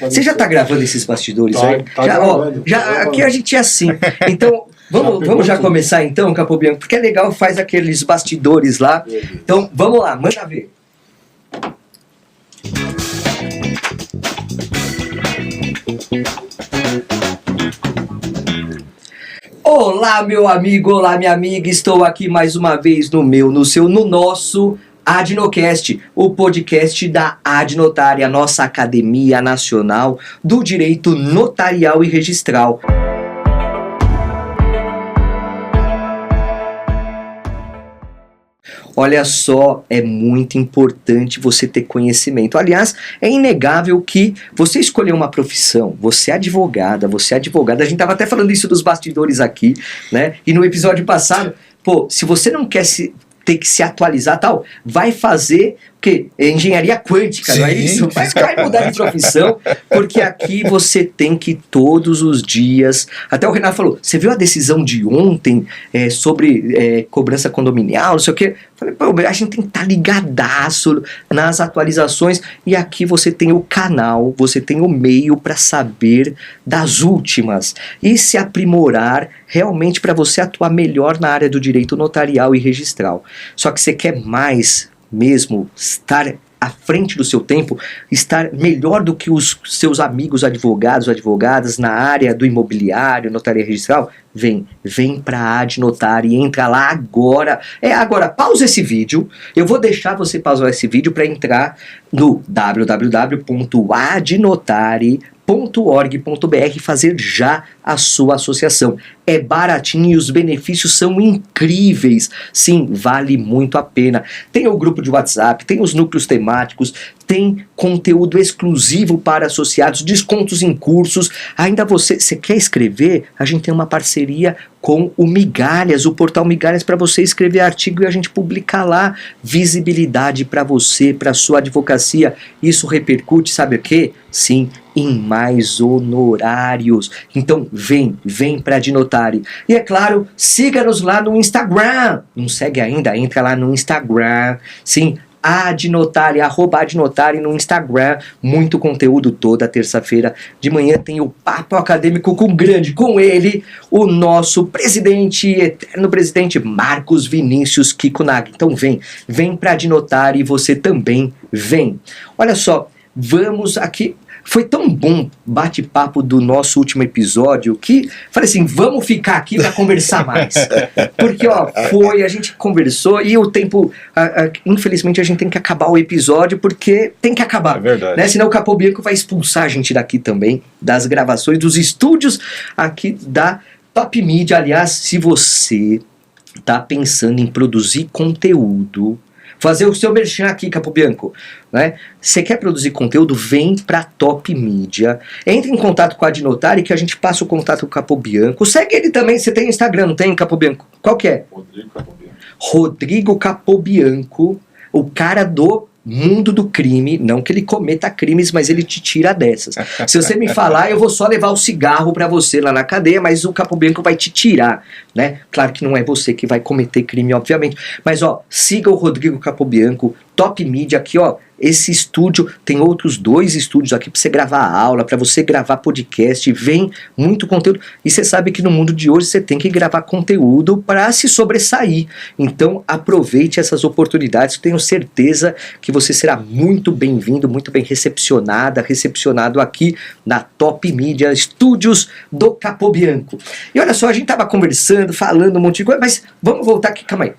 Você já tá gravando esses bastidores aí? Tá Já, gravando, aqui a gente é assim. Então, vamos já começar então, Capobianco, porque é legal, faz aqueles bastidores lá. Então, vamos lá, manda ver. Olá, meu amigo, olá, minha amiga, estou aqui mais uma vez no nosso Adnocast, o podcast da Adnotária, nossa Academia Nacional do Direito Notarial e Registral. Olha só, é muito importante você ter conhecimento. Aliás, é inegável que você escolher uma profissão, você é advogada, a gente estava até falando isso dos bastidores aqui, né? E no episódio passado, se você não quer ter que se atualizar tal, vai fazer o quê? Engenharia quântica, não é isso? Vai mudar de profissão, porque aqui você tem que todos os dias... Até o Renato falou, você viu a decisão de ontem sobre cobrança condominial, não sei o quê? Falei, a gente tem que estar ligadaço nas atualizações, e aqui você tem o canal, você tem o meio para saber das últimas e se aprimorar realmente para você atuar melhor na área do direito notarial e registral. Só que você quer mais mesmo estar à frente do seu tempo, estar melhor do que os seus amigos advogados, advogadas na área do imobiliário, notaria registral, vem para a Adnotária e entra lá agora. Agora, pausa esse vídeo, eu vou deixar você pausar esse vídeo para entrar no www.adnotari.org.br e fazer já a sua associação. É baratinho e os benefícios são incríveis. Sim, vale muito a pena. Tem o grupo de WhatsApp, tem os núcleos temáticos, tem conteúdo exclusivo para associados, descontos em cursos. Ainda você quer escrever? A gente tem uma parceria com o Migalhas, o portal Migalhas, para você escrever artigo e a gente publicar lá. Visibilidade para você, para sua advocacia. Isso repercute, sabe o quê? Sim, em mais honorários. Então vem para a Adnotária. E é claro, siga-nos lá no Instagram. Não segue ainda? Entra lá no Instagram. Sim, Adnotária, @Adnotária no Instagram, muito conteúdo toda terça-feira de manhã tem o Papo Acadêmico com ele, o nosso eterno presidente Marcos Vinícius Kikunaga. Então vem pra Adnotária e você também vem. Olha só, vamos aqui. Foi tão bom bate-papo do nosso último episódio que falei assim, vamos ficar aqui para conversar mais. Porque, a gente conversou e o tempo, infelizmente a gente tem que acabar o episódio porque tem que acabar. É verdade. Né? Senão o Capobianco vai expulsar a gente daqui também, das gravações, dos estúdios aqui da Top Media. Aliás, se você tá pensando em produzir conteúdo, fazer o seu merchan aqui, Capobianco, né? Você quer produzir conteúdo? Vem pra Top Media. Entre em contato com a Adnotária que a gente passa o contato com o Capobianco. Segue ele também, você tem Instagram, não tem, Capobianco? Qual que é? Rodrigo Capobianco, o cara do mundo do crime, não que ele cometa crimes, mas ele te tira dessas. Se você me falar, eu vou só levar o cigarro pra você lá na cadeia, mas o Capobianco vai te tirar, né? Claro que não é você que vai cometer crime, obviamente. Mas, siga o Rodrigo Capobianco, Top Media aqui, esse estúdio, tem outros 2 estúdios aqui para você gravar aula, para você gravar podcast, vem muito conteúdo. E você sabe que no mundo de hoje você tem que gravar conteúdo para se sobressair. Então aproveite essas oportunidades, tenho certeza que você será muito bem-vindo, muito bem recepcionado aqui na Top Media, estúdios do Capobianco. E olha só, a gente tava conversando, falando um monte de coisa, mas vamos voltar aqui, calma aí.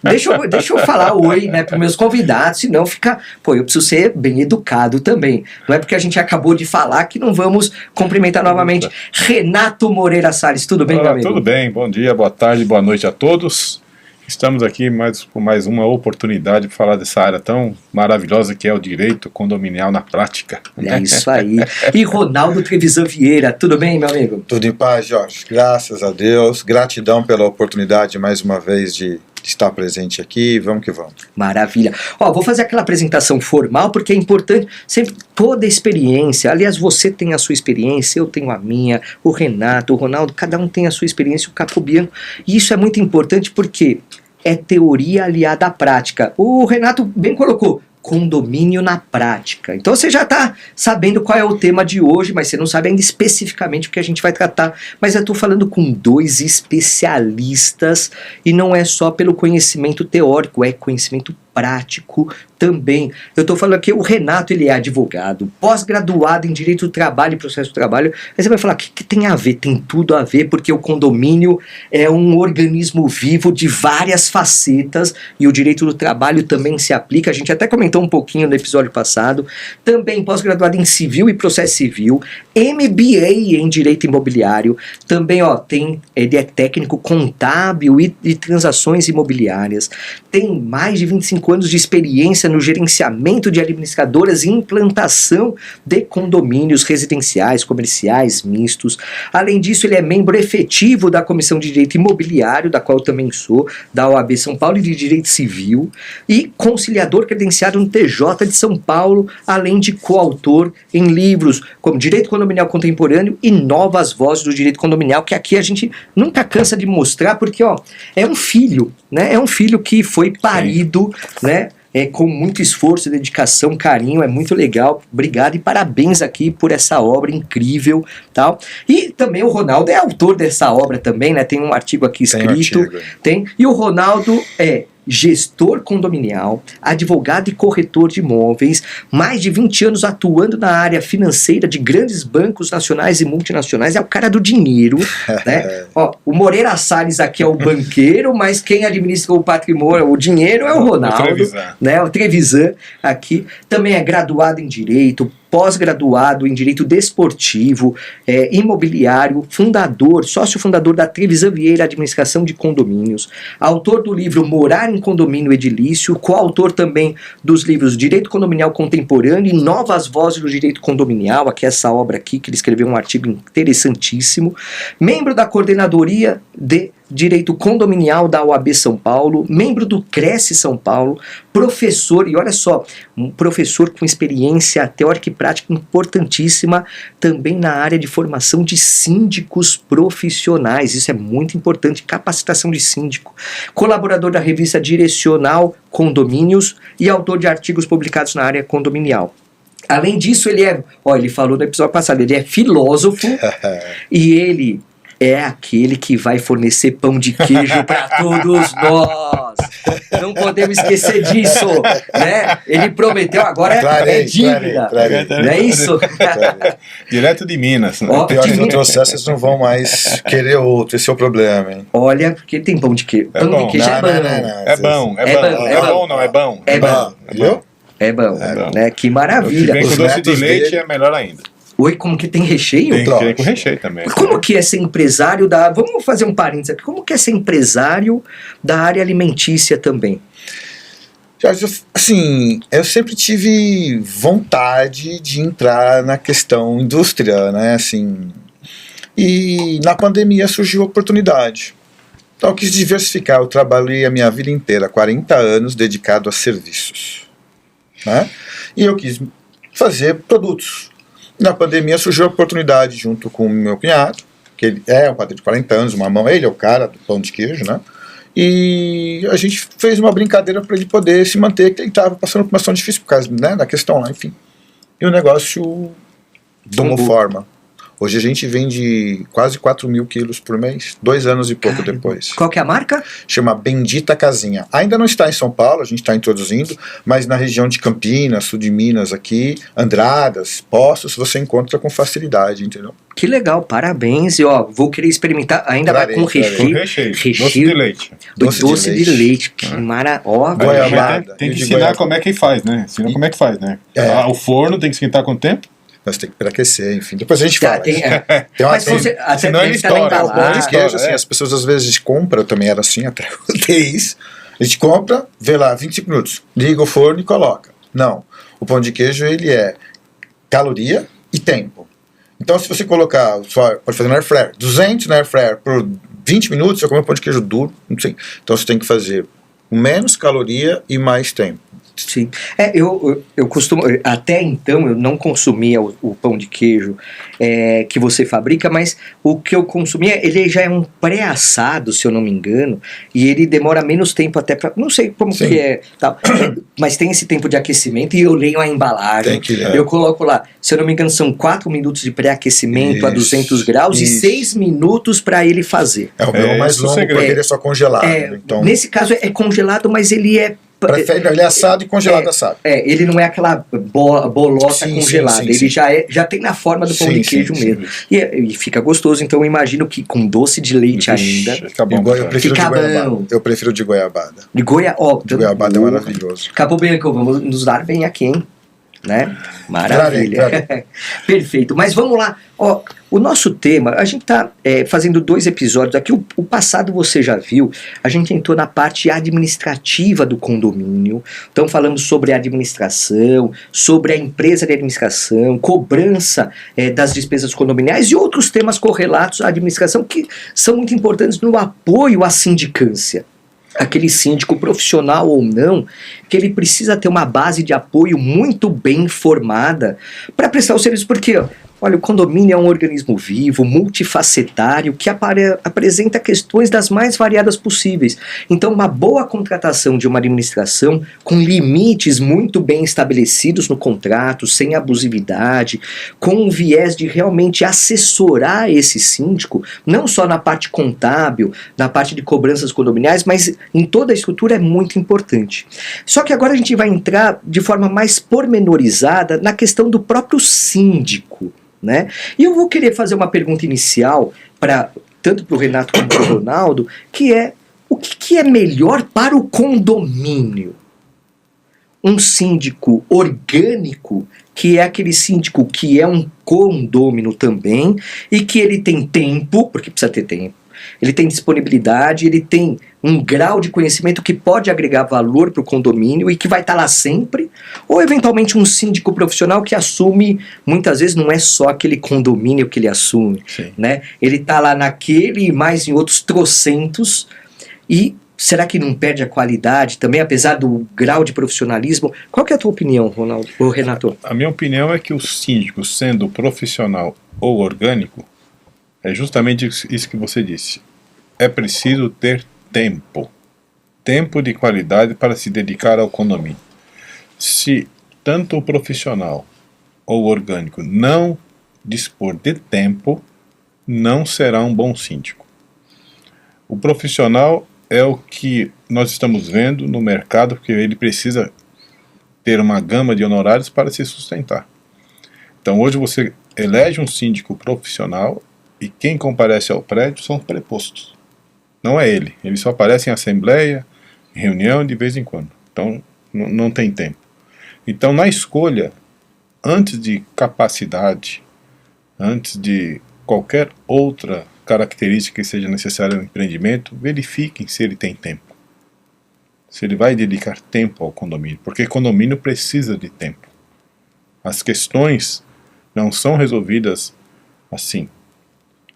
Deixa eu falar oi, né, para meus convidados, senão fica... eu preciso ser bem educado também. Não é porque a gente acabou de falar que não vamos cumprimentar novamente. Renato Moreira Salles, tudo bem, meu amigo? Tudo bem, bom dia, boa tarde, boa noite a todos. Estamos aqui com mais uma oportunidade de falar dessa área tão maravilhosa que é o direito condominial na prática. É isso aí. E Ronaldo Trevisan Vieira, tudo bem, meu amigo? Tudo em paz, Jorge. Graças a Deus. Gratidão pela oportunidade, mais uma vez, de estar presente aqui. Vamos que vamos. Maravilha. Vou fazer aquela apresentação formal, porque é importante sempre toda a experiência. Aliás, você tem a sua experiência, eu tenho a minha, o Renato, o Ronaldo, cada um tem a sua experiência, o Capobianco. E isso é muito importante porque é teoria aliada à prática. O Renato bem colocou. condomínio na prática. Então você já está sabendo qual é o tema de hoje, mas você não sabe ainda especificamente o que a gente vai tratar. Mas eu estou falando com 2 especialistas e não é só pelo conhecimento teórico, é conhecimento prático também. Eu estou falando aqui, o Renato, ele é advogado, pós-graduado em Direito do Trabalho e Processo do Trabalho. Aí você vai falar, o que tem a ver? Tem tudo a ver, porque o condomínio é um organismo vivo de várias facetas e o Direito do Trabalho também se aplica. A gente até comentou um pouquinho no episódio passado. Também pós-graduado em Civil e Processo Civil, MBA em Direito Imobiliário. Também, ele é técnico contábil e transações imobiliárias. Tem mais de 25 anos de experiência no gerenciamento de administradoras e implantação de condomínios residenciais, comerciais, mistos. Além disso, ele é membro efetivo da Comissão de Direito Imobiliário, da qual eu também sou, da OAB São Paulo e de Direito Civil, e conciliador credenciado no TJ de São Paulo, além de coautor em livros como Direito Condominial Contemporâneo e Novas Vozes do Direito Condominial, que aqui a gente nunca cansa de mostrar, porque é um filho, né? É um filho que foi parido, né? Com muito esforço, dedicação, carinho, é muito legal. Obrigado e parabéns aqui por essa obra incrível, tal. E também o Ronaldo é autor dessa obra também, né? Tem um artigo aqui escrito, e o Ronaldo é gestor condominial, advogado e corretor de imóveis, mais de 20 anos atuando na área financeira de grandes bancos nacionais e multinacionais, é o cara do dinheiro, né? O Moreira Salles aqui é o banqueiro, mas quem administra o patrimônio, o dinheiro é o Ronaldo, né? O Trevisan aqui, também é graduado em Direito, pós-graduado em Direito Desportivo, imobiliário, sócio fundador da Trevisan Vieira Administração de Condomínios, autor do livro Morar em Condomínio Edilício, coautor também dos livros Direito Condominial Contemporâneo e Novas Vozes do Direito Condominial, aqui essa obra aqui, que ele escreveu um artigo interessantíssimo, membro da Coordenadoria de Direito Condominial da OAB São Paulo, membro do Cresce São Paulo, professor, e olha só, um professor com experiência teórica e prática importantíssima também na área de formação de síndicos profissionais, isso é muito importante, capacitação de síndico, colaborador da revista Direcional Condomínios e autor de artigos publicados na área condominial. Além disso, ele falou no episódio passado, ele é filósofo e ele é aquele que vai fornecer pão de queijo para todos nós. Não podemos esquecer disso, né? Ele prometeu, agora é dívida. Não é isso? Direto de Minas. Pior que não trouxer, vocês não vão mais querer outro. Esse é o problema, hein? Olha, porque tem pão de queijo. Pão de queijo é bom. É bom. É bom, não é bom. É bom. Viu? É bom, né? Que maravilha. Se vem com doce de leite é melhor ainda. Oi, como que tem recheio? Tem com recheio também. Como que é ser empresário Vamos fazer um parênteses aqui. Como que é ser empresário da área alimentícia também? Assim, eu sempre tive vontade de entrar na questão indústria, né? Assim, e na pandemia surgiu a oportunidade. Então eu quis diversificar. Eu trabalhei a minha vida inteira, 40 anos, dedicado a serviços, né? E eu quis fazer produtos. Na pandemia surgiu a oportunidade, junto com o meu cunhado, que ele é um padre de 40 anos, ele é o cara do pão de queijo, né? E a gente fez uma brincadeira para ele poder se manter, que ele estava passando por uma situação difícil por causa, né, da questão lá, enfim. E o negócio tomou forma. Hoje a gente vende quase 4 mil quilos por mês, 2 anos e pouco depois. Qual que é a marca? Chama Bendita Casinha. Ainda não está em São Paulo, a gente está introduzindo, mas na região de Campinas, sul de Minas aqui, Andradas, Poços, você encontra com facilidade, entendeu? Que legal, parabéns. E vou querer experimentar, ainda vai com recheio. Doce de leite. Doce de leite. Que maravilha. Goiabada. Tem que ensinar como é que faz, né? Como é que faz, né? O forno tem que esquentar quanto tempo? Mas tem que pré-aquecer, enfim. Depois a gente fala. Mas você até deve estar na embalagem. Queijo, assim, as pessoas às vezes compram, eu também era assim, até isso. A gente compra, vê lá, 25 minutos, liga o forno e coloca. Não. O pão de queijo, ele é caloria e tempo. Então, se você colocar, pode fazer no air fryer, 200 no air fryer por 20 minutos, você come um pão de queijo duro, não sei. Então, você tem que fazer menos caloria e mais tempo. Sim. Eu costumo, até então eu não consumia o pão de queijo que você fabrica, mas o que eu consumia, ele já é um pré-assado, se eu não me engano, e ele demora menos tempo até para, não sei como Sim. que é, tal, mas tem esse tempo de aquecimento e eu leio a embalagem, eu coloco lá, se eu não me engano são 4 minutos de pré-aquecimento a 200 graus e 6 minutos para ele fazer. É o meu mais longo, porque ele é só congelado. Então, nesse caso é congelado, mas ele é ele é assado e congelado assado. Ele não é aquela bolota congelada, sim, ele já tem na forma do pão de queijo mesmo. E fica gostoso, então eu imagino que com doce de leite ainda. Fica bom, eu prefiro de goiabada. Eu prefiro de goiabada. De goiabada é maravilhoso. Acabou bem, vamos nos dar bem aqui, hein? Né? Maravilha. Perfeito. Mas vamos lá. Ó, o nosso tema, a gente está fazendo 2 episódios aqui. O passado você já viu. A gente entrou na parte administrativa do condomínio. Então falamos sobre a administração, sobre a empresa de administração, cobrança das despesas condominiais e outros temas correlatos à administração que são muito importantes no apoio à sindicância. Aquele síndico profissional ou não, que ele precisa ter uma base de apoio muito bem formada para prestar o serviço, porque olha, o condomínio é um organismo vivo, multifacetário, que apresenta questões das mais variadas possíveis. Então, uma boa contratação de uma administração com limites muito bem estabelecidos no contrato, sem abusividade, com um viés de realmente assessorar esse síndico, não só na parte contábil, na parte de cobranças condominiais, mas em toda a estrutura é muito importante. Só que agora a gente vai entrar de forma mais pormenorizada na questão do próprio síndico. Né? E eu vou querer fazer uma pergunta inicial, tanto para o Renato como para o Ronaldo, que é: o que é melhor para o condomínio? Um síndico orgânico, que é aquele síndico que é um condômino também, e que ele tem tempo, porque precisa ter tempo, ele tem disponibilidade, ele tem um grau de conhecimento que pode agregar valor para o condomínio e que vai estar lá sempre, ou eventualmente um síndico profissional que assume, muitas vezes não é só aquele condomínio que ele assume, né? Ele está lá naquele e mais em outros trocentos, e será que não perde a qualidade também, apesar do grau de profissionalismo? Qual que é a tua opinião, Ronaldo, ou Renato? A minha opinião é que o síndico, sendo profissional ou orgânico, é justamente isso que você disse. É preciso ter tempo de qualidade para se dedicar ao condomínio. Se tanto o profissional ou o orgânico não dispor de tempo, não será um bom síndico. O profissional é o que nós estamos vendo no mercado, porque ele precisa ter uma gama de honorários para se sustentar. Então hoje você elege um síndico profissional e quem comparece ao prédio são prepostos. Não é ele. Ele só aparece em assembleia, em reunião de vez em quando. Então não tem tempo. Então na escolha, antes de capacidade, antes de qualquer outra característica que seja necessária no empreendimento, verifiquem se ele tem tempo. Se ele vai dedicar tempo ao condomínio. Porque condomínio precisa de tempo. As questões não são resolvidas assim,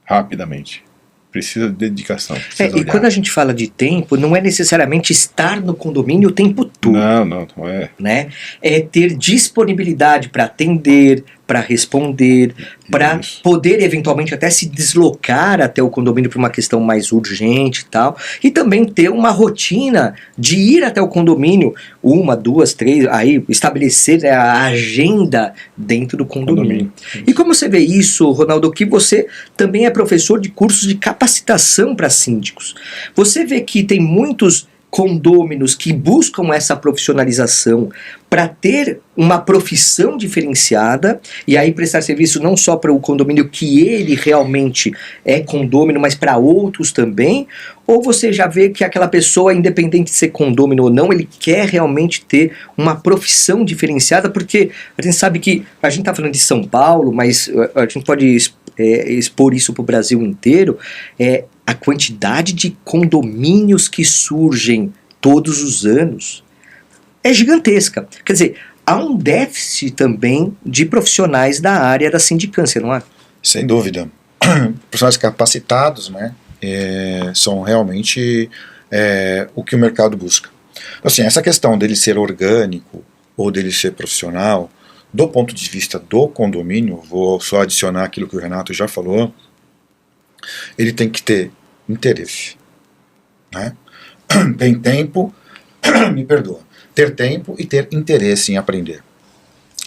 rapidamente. Precisa de dedicação. E quando a gente fala de tempo, não é necessariamente estar no condomínio o tempo todo. Não é. Né? É ter disponibilidade para atender, para responder, para poder eventualmente até se deslocar até o condomínio para uma questão mais urgente e tal. E também ter uma rotina de ir até o condomínio, 1, 2, 3, aí estabelecer a agenda dentro do condomínio. E como você vê isso, Ronaldo, que você também é professor de cursos de capacitação para síndicos. Você vê que tem muitos condôminos que buscam essa profissionalização para ter uma profissão diferenciada e aí prestar serviço não só para o condomínio que ele realmente é condômino, mas para outros também? Ou você já vê que aquela pessoa, independente de ser condômino ou não, ele quer realmente ter uma profissão diferenciada? Porque a gente sabe que a gente está falando de São Paulo, mas a gente pode expor isso para o Brasil inteiro, a quantidade de condomínios que surgem todos os anos é gigantesca. Quer dizer, há um déficit também de profissionais da área da sindicância, não há? Sem dúvida. Profissionais capacitados, né, são realmente o que o mercado busca. Assim, essa questão dele ser orgânico ou dele ser profissional, do ponto de vista do condomínio, vou só adicionar aquilo que o Renato já falou, ele tem que ter interesse, né? Tem tempo, me perdoa, ter tempo e ter interesse em aprender,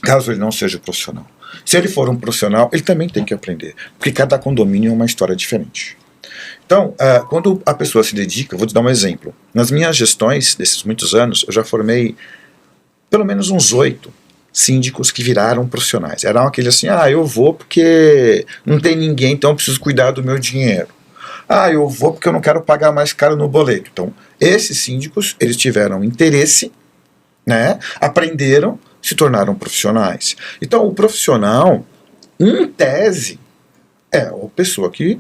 caso ele não seja profissional. Se ele for um profissional, ele também tem que aprender, porque cada condomínio é uma história diferente. Então, quando a pessoa se dedica, vou te dar um exemplo. Nas minhas gestões, desses muitos anos, eu já formei pelo menos uns 8 síndicos que viraram profissionais. Eram aqueles assim, eu vou porque não tem ninguém, então eu preciso cuidar do meu dinheiro. Eu vou porque eu não quero pagar mais caro no boleto. Então, esses síndicos, eles tiveram interesse, né, aprenderam, se tornaram profissionais. Então, o profissional, em tese, é a pessoa que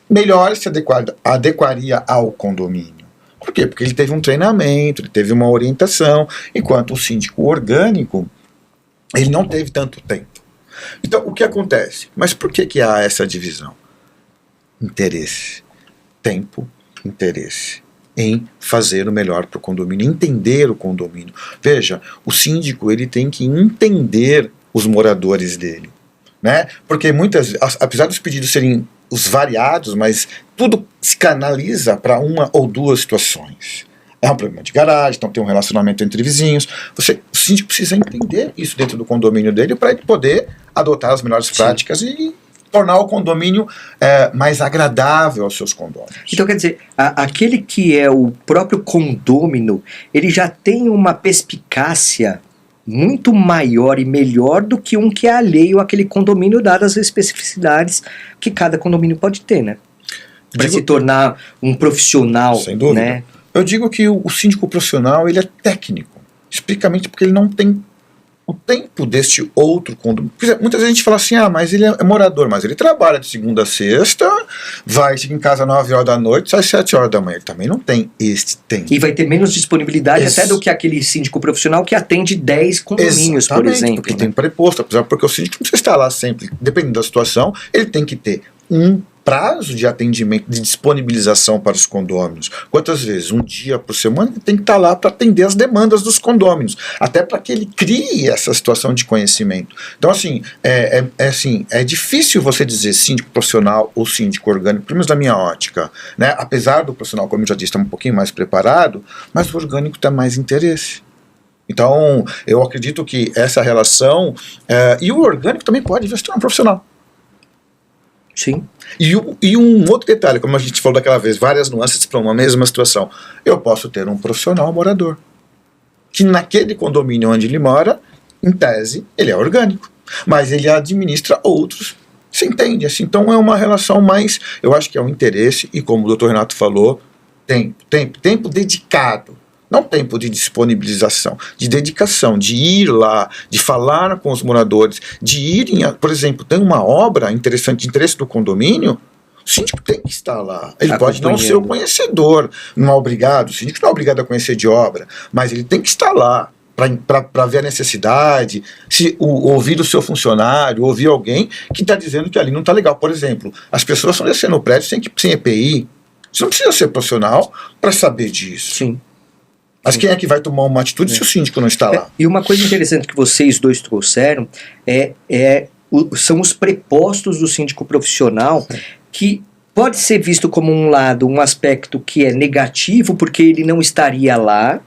melhor se adequaria ao condomínio. Por quê? Porque ele teve um treinamento, ele teve uma orientação, enquanto o síndico orgânico, ele não teve tanto tempo. Então, o que acontece? Mas por que há essa divisão? Interesse. Tempo, interesse em fazer o melhor para o condomínio, entender o condomínio. Veja, o síndico ele tem que entender os moradores dele, né? Porque apesar dos pedidos serem os variados, mas tudo se canaliza para uma ou duas situações. É um problema de garagem, então tem um relacionamento entre vizinhos. O síndico precisa entender isso dentro do condomínio dele para ele poder adotar as melhores práticas e tornar o condomínio mais agradável aos seus condôminos. Então, quer dizer, aquele que é o próprio condômino, ele já tem uma perspicácia muito maior e melhor do que um que é alheio àquele condomínio, dadas as especificidades que cada condomínio pode ter, né? Para se tornar um profissional, sem dúvida, né? Eu digo que o síndico profissional, ele é técnico, especificamente porque ele não tem o tempo deste outro condomínio. Muitas vezes a gente fala assim, mas ele é morador, mas ele trabalha de segunda a sexta, chega em casa às 9 horas da noite, sai às 7 horas da manhã. Ele também não tem este tempo. E vai ter menos disponibilidade até do que aquele síndico profissional que atende 10 condomínios, por exemplo. Porque tem preposto, porque o síndico não precisa estar lá sempre, dependendo da situação, ele tem que ter um prazo de atendimento, de disponibilização para os condôminos. Quantas vezes? Um dia por semana ele tem que estar lá para atender as demandas dos condôminos, até para que ele crie essa situação de conhecimento. Então, assim, é difícil você dizer síndico profissional ou síndico orgânico, pelo menos na minha ótica, né? Apesar do profissional, como eu já disse, estar um pouquinho mais preparado, mas o orgânico tem mais interesse. Então, eu acredito que essa relação, e o orgânico também pode vir a se tornar um profissional. Sim. E um outro detalhe, como a gente falou daquela vez, várias nuances para uma mesma situação. Eu posso ter um profissional morador, que naquele condomínio onde ele mora, em tese, ele é orgânico, mas ele administra outros. Você entende? Assim, então é uma relação mais, eu acho que é um interesse, e como o Dr. Renato falou, tempo dedicado. Não tempo de disponibilização, de dedicação, de ir lá, de falar com os moradores, de ir, por exemplo, tem uma obra interessante de interesse do condomínio, o síndico tem que estar lá. Ele pode não ser o conhecedor, não é obrigado, o síndico não é obrigado a conhecer de obra, mas ele tem que estar lá para ver a necessidade, ouvir o seu funcionário, ouvir alguém que está dizendo que ali não está legal. Por exemplo, as pessoas estão descendo o prédio sem EPI, você não precisa ser profissional para saber disso. Sim. Mas quem é que vai tomar uma atitude se o síndico não está lá? E uma coisa interessante que vocês dois trouxeram são os prepostos do síndico profissional, que pode ser visto como um aspecto que é negativo, porque ele não estaria lá,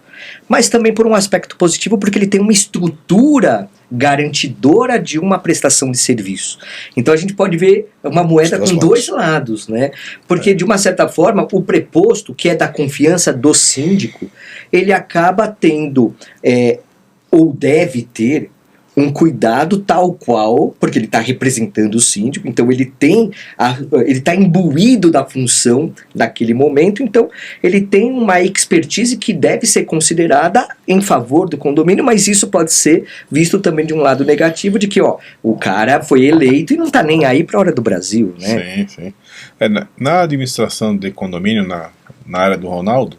mas também por um aspecto positivo, porque ele tem uma estrutura garantidora de uma prestação de serviço. Então a gente pode ver uma moeda com dois lados, né? Porque de uma certa forma o preposto, que é da confiança do síndico, ele acaba tendo ou deve ter um cuidado tal qual, porque ele está representando o síndico, então ele está imbuído da função daquele momento, então ele tem uma expertise que deve ser considerada em favor do condomínio, mas isso pode ser visto também de um lado negativo, de que o cara foi eleito e não está nem aí para a hora do Brasil, né? Sim, sim. Na administração de condomínio, na área do Ronaldo,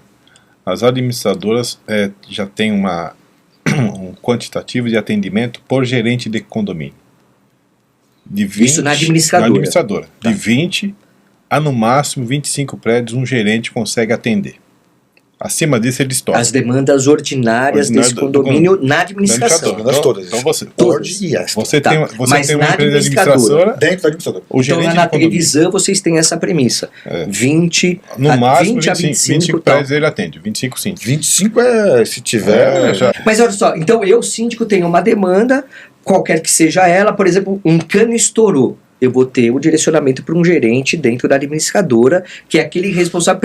as administradoras já têm um quantitativo de atendimento por gerente de condomínio. De 20, isso na administradora. Tá. De 20 a no máximo 25 prédios um gerente consegue atender. Acima disso, ele estoura. As demandas ordinárias desse condomínio na administração. Demandas todas. Então você, Todas. E esta. você Tá. tem, Mas tem uma na empresa administradora, administradora, Dentro da administradora. o Então, gerente na de condomínio. Trevisan, vocês têm essa premissa. 20, No máximo, 20 a 25 tal. prédios ele atende. 25 sim. 25 é, se tiver... Já. Mas olha só, então eu, síndico, tenho uma demanda, qualquer que seja ela, por exemplo, um cano estourou. Eu vou ter o direcionamento para um gerente dentro da administradora, que é aquele responsável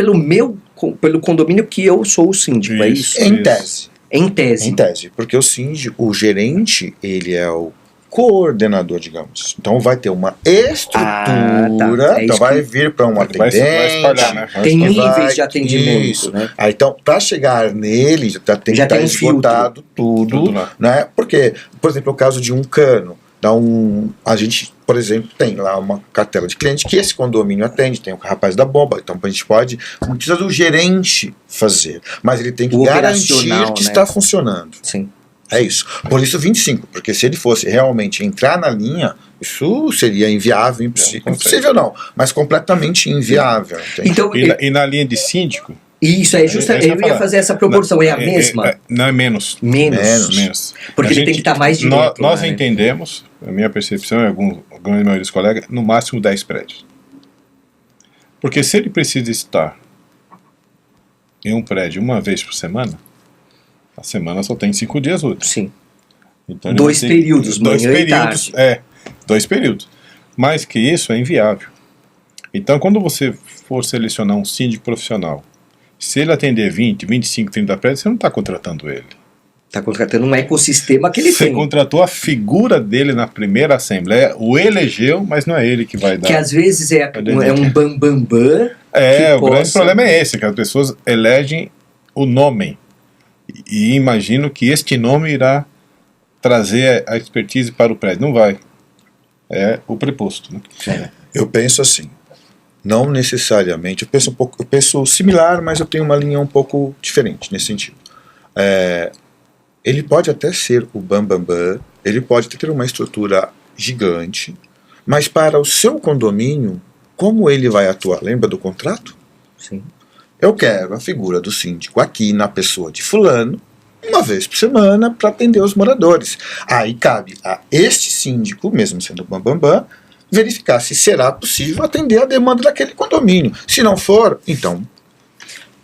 pelo condomínio que eu sou o síndico, é isso? Em tese. Em tese. Em tese. Porque o síndico, o gerente, ele é o coordenador, digamos. Então vai ter uma estrutura, É então isso vai que- vir para um Vai atendente. espalhar, né? Vai Tem espalhar. níveis de atendimento, Isso. né? Aí, então, para chegar nele, já tem que Já estar tem um filtro. esgotado tudo, Tudo lá. né? Porque, por exemplo, o caso de um cano, a gente, por exemplo, tem lá uma cartela de cliente que esse condomínio atende, tem o rapaz da bomba, então a gente não precisa do gerente fazer, mas ele tem que O garantir operacional, que né? está funcionando. Sim. É isso. Por isso 25, porque se ele fosse realmente entrar na linha, isso seria inviável, impossível. Não, Impossível não, mas completamente inviável. Entende? Então, E na linha de síndico, isso é justamente, eu ia fazer essa proporção, é a mesma? Não é menos. Menos. Porque A ele tem que estar mais direto. Nós né? entendemos, a minha percepção e a grande maioria dos colegas, no máximo 10 prédios. Porque se ele precisa estar em um prédio uma vez por semana, a semana só tem 5 dias úteis. Sim. Então, ele Dois vai ter- períodos, dois manhã e períodos, tarde. 2 períodos. Mais que isso é inviável. Então, quando você for selecionar um síndico profissional, se ele atender 20, 25, 30 prédios, você não está contratando ele. Está contratando um ecossistema que ele Você tem. contratou a figura dele na primeira assembleia, o elegeu, mas não é ele que vai dar. Que às vezes é um bambambam. O grande possa- problema é esse, que as pessoas elegem o nome. E imagino que este nome irá trazer a expertise para o prédio. Não vai. É o preposto. Né? Eu penso assim, não necessariamente, eu penso similar, mas eu tenho uma linha um pouco diferente nesse sentido. Ele pode até ser o bambambam, ele pode até ter uma estrutura gigante, mas para o seu condomínio, como ele vai atuar? Lembra do contrato? Sim. Eu quero a figura do síndico aqui na pessoa de fulano, uma vez por semana, para atender os moradores. Aí cabe a este síndico, mesmo sendo bambambam, verificar se será possível atender a demanda daquele condomínio. Se não for, então,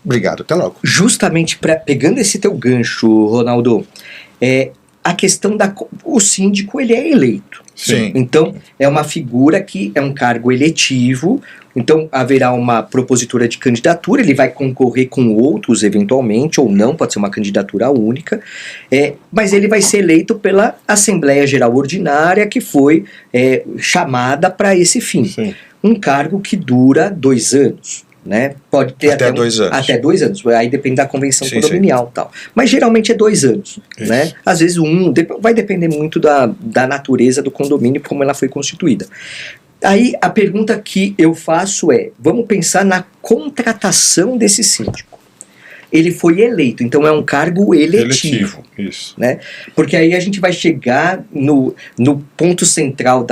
obrigado, até logo. Justamente pegando esse teu gancho, Ronaldo, a questão o síndico, ele é eleito. Sim. Então, é uma figura que é um cargo eletivo, então haverá uma propositura de candidatura, ele vai concorrer com outros eventualmente, ou não, pode ser uma candidatura única, mas ele vai ser eleito pela Assembleia Geral Ordinária, que foi chamada para esse fim. Sim. Um cargo que dura 2 anos. Né? Pode ter Até 2 anos. Até 2 anos, aí depende da convenção Sim, condominial e tal. Mas geralmente é 2 anos, Isso. né? Às vezes vai depender muito da natureza do condomínio, como ela foi constituída. Aí a pergunta que eu faço vamos pensar na contratação desse síndico. Ele foi eleito, então é um cargo eletivo. Isso. Né? Porque aí a gente vai chegar no ponto central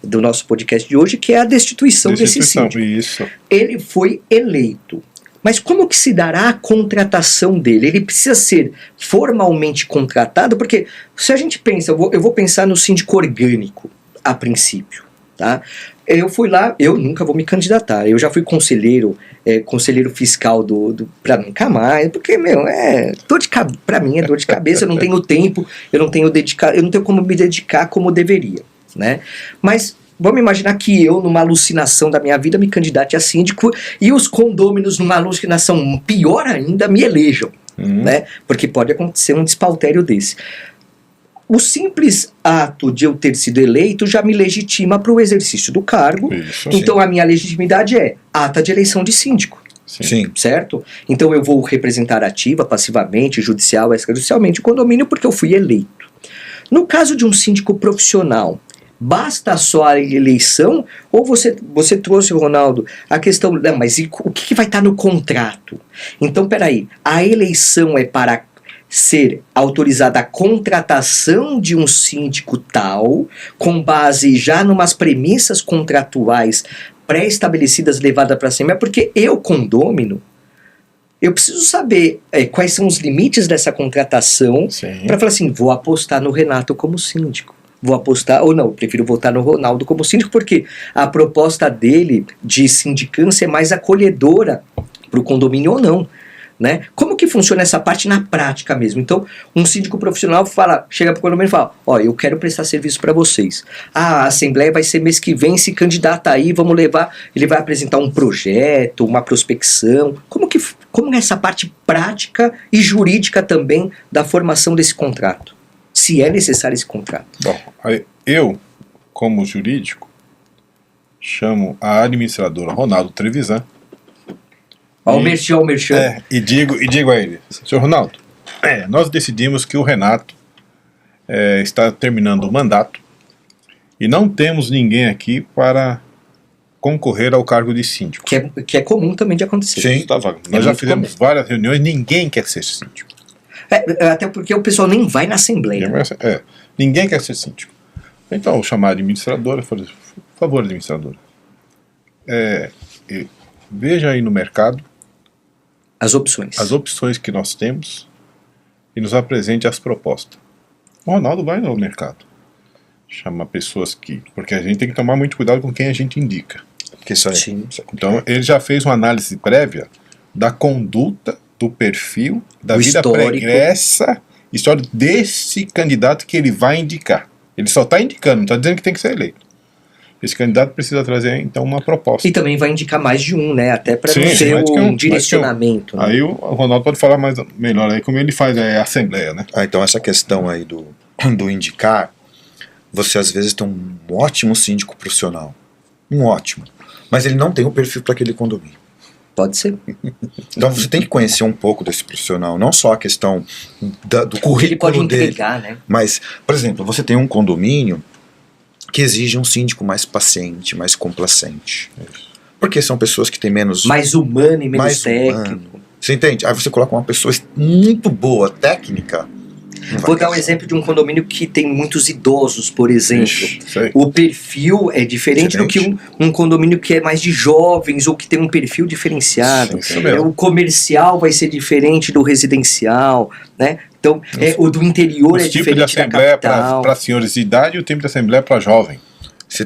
do nosso podcast de hoje, que é a destituição desse síndico. Isso. Ele foi eleito. Mas como que se dará a contratação dele? Ele precisa ser formalmente contratado, porque se a gente pensa, eu vou pensar no síndico orgânico, a princípio. Tá? Eu fui lá, eu nunca vou me candidatar, eu já fui conselheiro fiscal pra nunca mais, porque, pra mim é dor de cabeça, eu não tenho tempo, eu não tenho como me dedicar como deveria, né? Mas vamos imaginar que eu, numa alucinação da minha vida, me candidate a síndico e os condôminos, numa alucinação pior ainda, me elejam, né? Porque pode acontecer um despautério desse. O simples ato de eu ter sido eleito já me legitima para o exercício do cargo. Isso, então a minha legitimidade é ata de eleição de síndico. Sim. Certo? Então eu vou representar ativa, passivamente, judicial, extrajudicialmente o condomínio porque eu fui eleito. No caso de um síndico profissional, basta só a eleição? Ou você trouxe, Ronaldo, a questão, não, mas o que vai estar no contrato? Então, peraí, a eleição é para ser autorizada a contratação de um síndico tal, com base já numas premissas contratuais pré-estabelecidas levadas para cima, porque eu, condômino, eu preciso saber quais são os limites dessa contratação Sim. para falar assim, vou apostar no Renato como síndico. Vou apostar, ou não, prefiro votar no Ronaldo como síndico, porque a proposta dele de sindicância é mais acolhedora para o condomínio ou não. Né? Como que funciona essa parte na prática mesmo? Então, um síndico profissional chega para o condomínio e fala, eu quero prestar serviço para vocês. A assembleia vai ser mês que vem, se candidata aí, vamos levar, ele vai apresentar um projeto, uma prospecção. Como é essa parte prática e jurídica também da formação desse contrato? Se é necessário esse contrato. Bom, eu, como jurídico, chamo a administradora Ronaldo Trevisan. Ao merchan. E digo a ele, senhor Ronaldo, nós decidimos que o Renato está terminando o mandato e não temos ninguém aqui para concorrer ao cargo de síndico. Que é comum também de acontecer. Sim. Nós já fizemos várias reuniões, ninguém quer ser síndico. Até porque o pessoal nem vai na assembleia. Ninguém quer ser síndico. Então, eu vou chamar a administradora, falei, por favor, administradora, veja aí no mercado as opções que nós temos e nos apresente as propostas. O Ronaldo vai no mercado, chama pessoas porque a gente tem que tomar muito cuidado com quem a gente indica. Que isso aí. Sim. Então, ele já fez uma análise prévia da conduta, do perfil, da vida pregressa, história desse candidato que ele vai indicar. Ele só está indicando, não está dizendo que tem que ser eleito. Esse candidato precisa trazer, então, uma proposta. E também vai indicar mais de um, né? Até para não ser um direcionamento. Né? Aí o Ronaldo pode falar melhor aí como ele faz a assembleia, né? Então essa questão aí do indicar, você às vezes tem um ótimo síndico profissional. Um ótimo. Mas ele não tem o perfil para aquele condomínio. Pode ser. Então você tem que conhecer um pouco desse profissional, não só a questão do currículo ele pode entregar, dele, né? Mas, por exemplo, você tem um condomínio que exige um síndico mais paciente, mais complacente. Porque são pessoas que têm menos... mais humano e menos técnico. Você entende? Aí você coloca uma pessoa muito boa, técnica... Vou dar um exemplo de um condomínio que tem muitos idosos, por exemplo. O perfil é diferente do que um condomínio que é mais de jovens ou que tem um perfil diferenciado. O comercial vai ser diferente do residencial, né? Então, o do interior é diferente da capital. Para senhores de idade e o tempo de assembleia para jovem. Você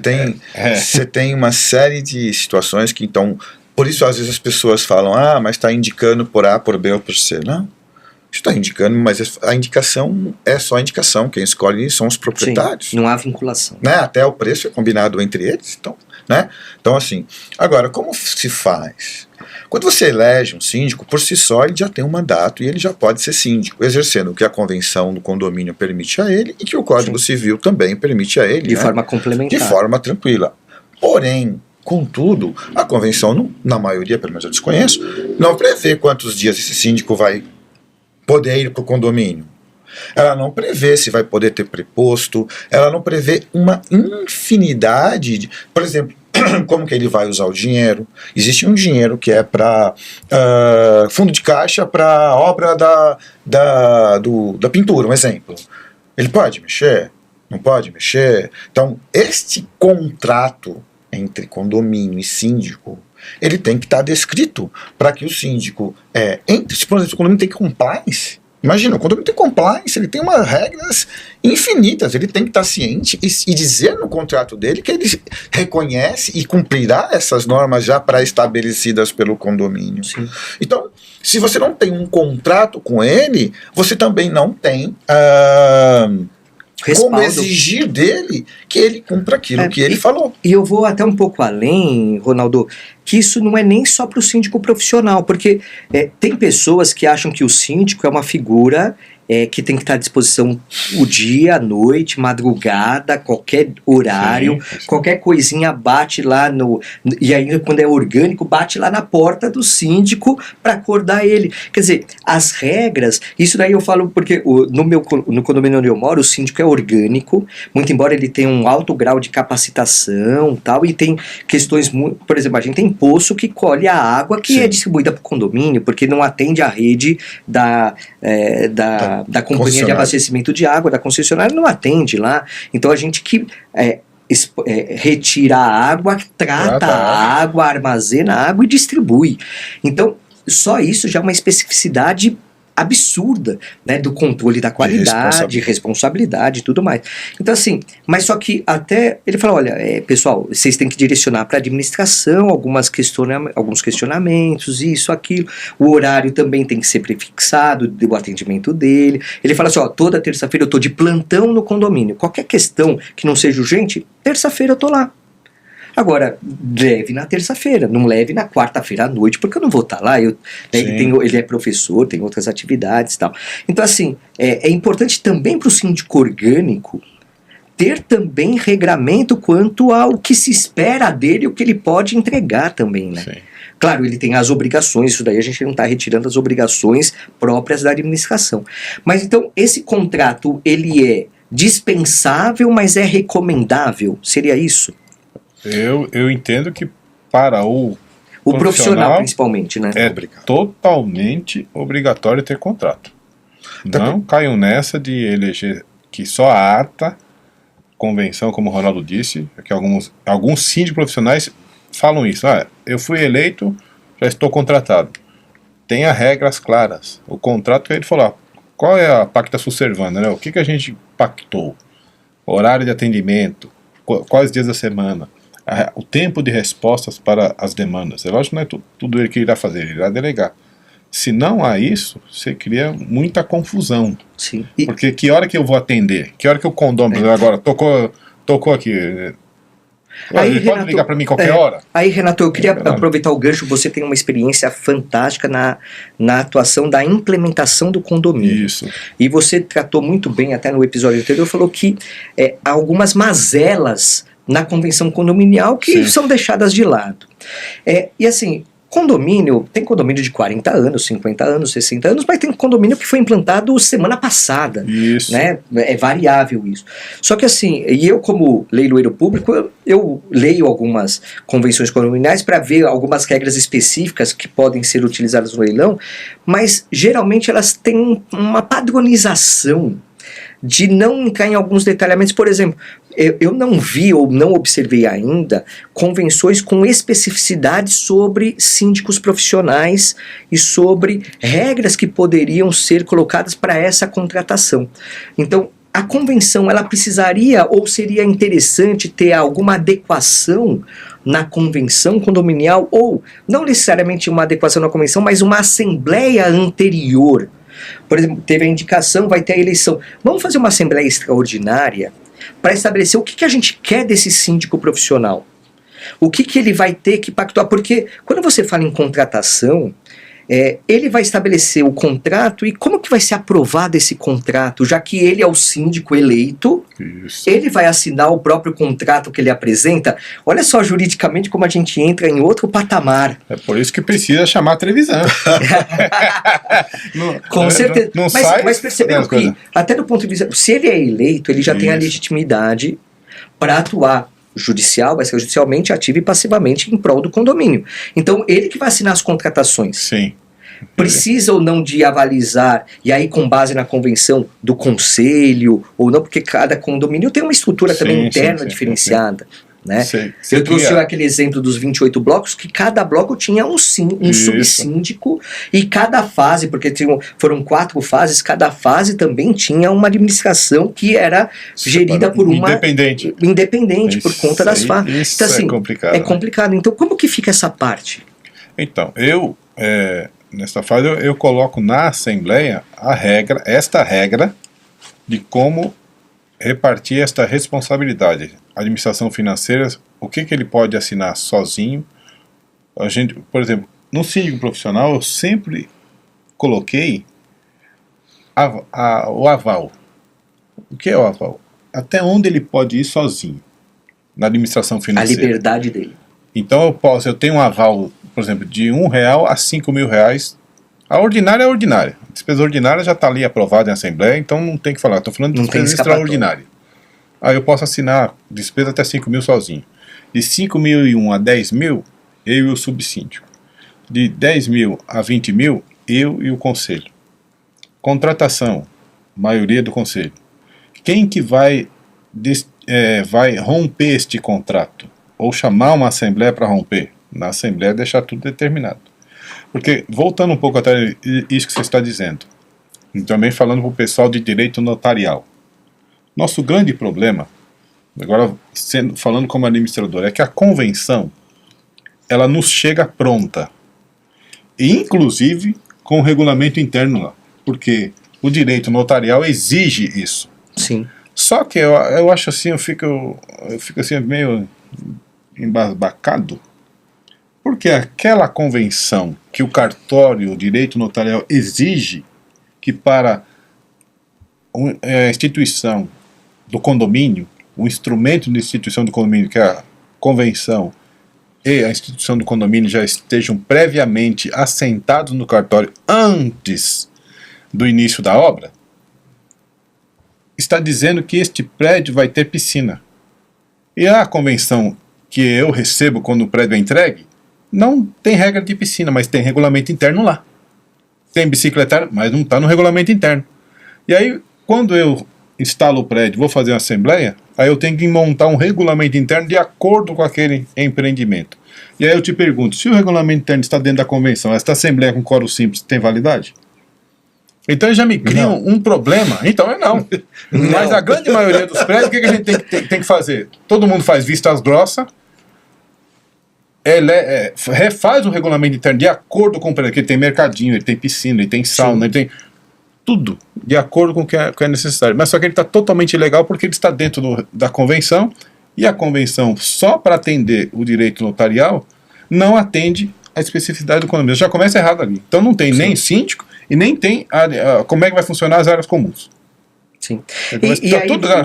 tem uma série de situações que, então... Por isso, às vezes, as pessoas falam, mas está indicando por A, por B ou por C. Não. Está indicando, mas a indicação é só a indicação. Quem escolhe são os proprietários. Sim, não há vinculação. Né? Até o preço é combinado entre eles. Então, né? Então, assim, agora, como se faz? Quando você elege um síndico, por si só, ele já tem um mandato e ele já pode ser síndico, exercendo o que a convenção do condomínio permite a ele e que o Código Civil também permite a ele. De forma complementar. De forma tranquila. Porém, contudo, a convenção, na maioria, pelo menos eu desconheço, não prevê quantos dias esse síndico vai poder ir para o condomínio. Ela não prevê se vai poder ter preposto, ela não prevê uma infinidade de... Por exemplo, como que ele vai usar o dinheiro? Existe um dinheiro que é para fundo de caixa para obra da pintura, um exemplo. Ele pode mexer? Não pode mexer? Então, este contrato entre condomínio e síndico, ele tem que estar descrito para que o síndico, por exemplo, o condomínio tem compliance. Imagina, o condomínio tem compliance, ele tem umas regras infinitas, ele tem que estar ciente e dizer no contrato dele que ele reconhece e cumprirá essas normas já pré-estabelecidas pelo condomínio. Sim. Então, se você não tem um contrato com ele, você também não tem como exigir dele que ele cumpra aquilo que ele falou. E eu vou até um pouco além, Ronaldo, que isso não é nem só para o síndico profissional, porque tem pessoas que acham que o síndico é uma figura que tem que estar à disposição o dia, a noite, madrugada, qualquer horário, sim. Qualquer coisinha bate lá e aí quando é orgânico, bate lá na porta do síndico para acordar ele. Quer dizer, as regras, isso daí eu falo porque no condomínio onde eu moro, o síndico é orgânico, muito embora ele tenha um alto grau de capacitação tal, e tem questões, por exemplo, a gente tem poço que colhe a água que sim. É distribuída para o condomínio, porque não atende à rede da companhia de abastecimento de água, da concessionária, não atende lá. Então a gente que retira a água, trata a água, armazena a água e distribui. Então só isso já é uma especificidade absurda, né, do controle da qualidade, responsabilidade e tudo mais. Então assim, mas só que até ele fala, olha, pessoal, vocês têm que direcionar para a administração alguns questionamentos, isso, aquilo, o horário também tem que ser prefixado do atendimento dele. Ele fala assim, ó, toda terça-feira eu tô de plantão no condomínio, qualquer questão que não seja urgente, terça-feira eu tô lá. Agora, leve na terça-feira, não leve na quarta-feira à noite, porque eu não vou estar lá, ele é professor, tem outras atividades e tal. Então, assim, é importante também para o síndico orgânico ter também regramento quanto ao que se espera dele, o que ele pode entregar também, né? Sim. Claro, ele tem as obrigações, isso daí a gente não está retirando as obrigações próprias da administração. Mas então, esse contrato, ele é dispensável, mas é recomendável? Seria isso? Eu entendo que para o profissional principalmente, né? É totalmente obrigatório ter contrato. Não caiam nessa de eleger que só a ata, convenção, como o Ronaldo disse, que alguns síndicos profissionais falam isso. Eu fui eleito, já estou contratado. Tenha regras claras. O contrato que ele falou, qual é a pacta subservanda, né? O que a gente pactou? Horário de atendimento, quais dias da semana? O tempo de respostas para as demandas. É lógico que não é tudo ele que irá fazer, ele irá delegar. Se não há isso, você cria muita confusão. Sim. Porque que hora que eu vou atender? Que hora que o condomínio agora tocou aqui? Ele pode ligar para mim qualquer hora? Aí, Renato, eu queria aproveitar o gancho. Você tem uma experiência fantástica na atuação da implementação do condomínio. Isso. E você tratou muito bem, até no episódio anterior, falou que há algumas mazelas na convenção condominial que são deixadas de lado. E assim, tem condomínio de 40 anos, 50 anos, 60 anos, mas tem condomínio que foi implantado semana passada. Isso. Né? É variável isso. Só que assim, e eu como leiloeiro público, eu leio algumas convenções condominiais para ver algumas regras específicas que podem ser utilizadas no leilão, mas geralmente elas têm uma padronização de não entrar em alguns detalhamentos. Por exemplo, eu não vi ou não observei ainda convenções com especificidade sobre síndicos profissionais e sobre regras que poderiam ser colocadas para essa contratação. Então, a convenção, ela precisaria ou seria interessante ter alguma adequação na convenção condominial, ou não necessariamente uma adequação na convenção, mas uma assembleia anterior. Por exemplo, teve a indicação, vai ter a eleição. Vamos fazer uma assembleia extraordinária para estabelecer o que a gente quer desse síndico profissional. O que ele vai ter que pactuar. Porque quando você fala em contratação, ele vai estabelecer o contrato e como que vai ser aprovado esse contrato, já que ele é o síndico eleito. Isso. Ele vai assinar o próprio contrato que ele apresenta. Olha só juridicamente como a gente entra em outro patamar. É por isso que precisa chamar a televisão. Com certeza. Mas percebeu que, até do ponto de vista, se ele é eleito, ele já tem a legitimidade para atuar judicial, vai ser judicialmente ativo e passivamente em prol do condomínio. Então, ele que vai assinar as contratações. Sim. Precisa ou não de avalizar, e aí com base na convenção do conselho, ou não, porque cada condomínio tem uma estrutura também interna diferenciada. Né? Eu trouxe aquele exemplo dos 28 blocos, que cada bloco tinha um subsíndico, e cada fase, porque foram 4 fases, cada fase também tinha uma administração que era gerida por uma independente por conta das fases. Então, assim, é complicado. Então, como que fica essa parte? Então, nesta fase eu coloco na Assembleia esta regra de como repartir esta responsabilidade. A administração financeira, o que ele pode assinar sozinho. Por exemplo, no síndico profissional, eu sempre coloquei o aval. O que é o aval? Até onde ele pode ir sozinho na administração financeira. A liberdade dele. Então eu tenho um aval, por exemplo, de R$1 a R$5.000. A ordinária é ordinária. A despesa ordinária já está ali aprovada em Assembleia, então não tem que falar. Estou falando de despesa extraordinária. Aí eu posso assinar despesa até 5.000 sozinho. De 5.001 a 10.000, eu e o subsíndico. De 10.000 a 20.000, eu e o conselho. Contratação, maioria do conselho. Quem que vai romper este contrato? Ou chamar uma assembleia para romper? Na assembleia deixar tudo determinado. Porque, voltando um pouco até isso que você está dizendo, e também falando para o pessoal de direito notarial, nosso grande problema, agora falando como administrador, é que a convenção, ela nos chega pronta, e inclusive com o regulamento interno lá, porque o direito notarial exige isso. Sim. Só que eu acho assim, eu fico assim meio embasbacado, porque aquela convenção que o cartório, o direito notarial exige que para a instituição do condomínio, o instrumento de instituição do condomínio, que é a convenção e a instituição do condomínio já estejam previamente assentados no cartório antes do início da obra, está dizendo que este prédio vai ter piscina. E a convenção que eu recebo quando o prédio é entregue, não tem regra de piscina, mas tem regulamento interno lá. Tem bicicletário, mas não está no regulamento interno. E aí, quando eu instalo o prédio, vou fazer uma assembleia, aí eu tenho que montar um regulamento interno de acordo com aquele empreendimento. E aí eu te pergunto, se o regulamento interno está dentro da convenção, esta assembleia com quórum simples tem validade? Então já me criam um problema. Então não. Mas a grande maioria dos prédios, o que a gente tem que fazer? Todo mundo faz vistas grossas, refaz o regulamento interno de acordo com o prédio, que ele tem mercadinho, ele tem piscina, ele tem sauna, ele tem tudo de acordo com o que é necessário. Mas só que ele está totalmente ilegal porque ele está dentro da convenção, e a convenção, só para atender o direito notarial, não atende a especificidade do condomínio. Já começa errado ali. Então não tem nem síndico e nem tem como é que vai funcionar as áreas comuns. Sim.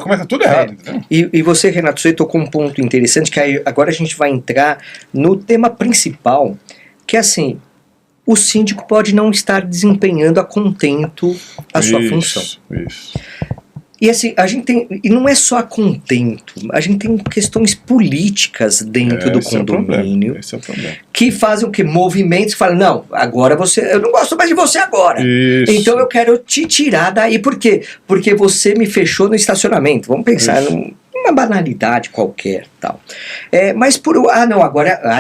Começa tudo errado. E você, Renato, você tocou um ponto interessante, que aí, agora a gente vai entrar no tema principal, que é assim, o síndico pode não estar desempenhando a contento a sua função. Isso. E assim, a gente tem, e não é só a contento, a gente tem questões políticas dentro do condomínio, Esse é o problema. que fazem o quê? Movimentos que falam, não, agora eu não gosto mais de você agora. Isso. Então eu quero te tirar daí. Por quê? Porque você me fechou no estacionamento. Vamos pensar numa banalidade qualquer, tal. Mas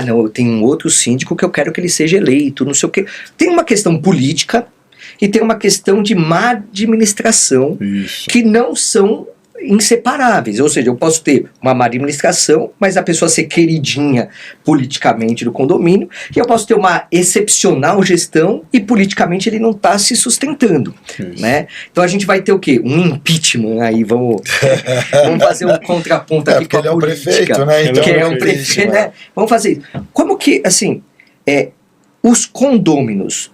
eu tenho um outro síndico que eu quero que ele seja eleito, não sei o quê. Tem uma questão política e tem uma questão de má administração, que não são inseparáveis. Ou seja, eu posso ter uma má administração, mas a pessoa ser queridinha politicamente do condomínio, e eu posso ter uma excepcional gestão e politicamente ele não está se sustentando, né? Então a gente vai ter o quê? Um impeachment aí, vamos fazer um contraponto aqui com a política. Ele é o prefeito, né? Então, que é um prefeito, né? Vamos fazer isso. Como que, assim, os condôminos,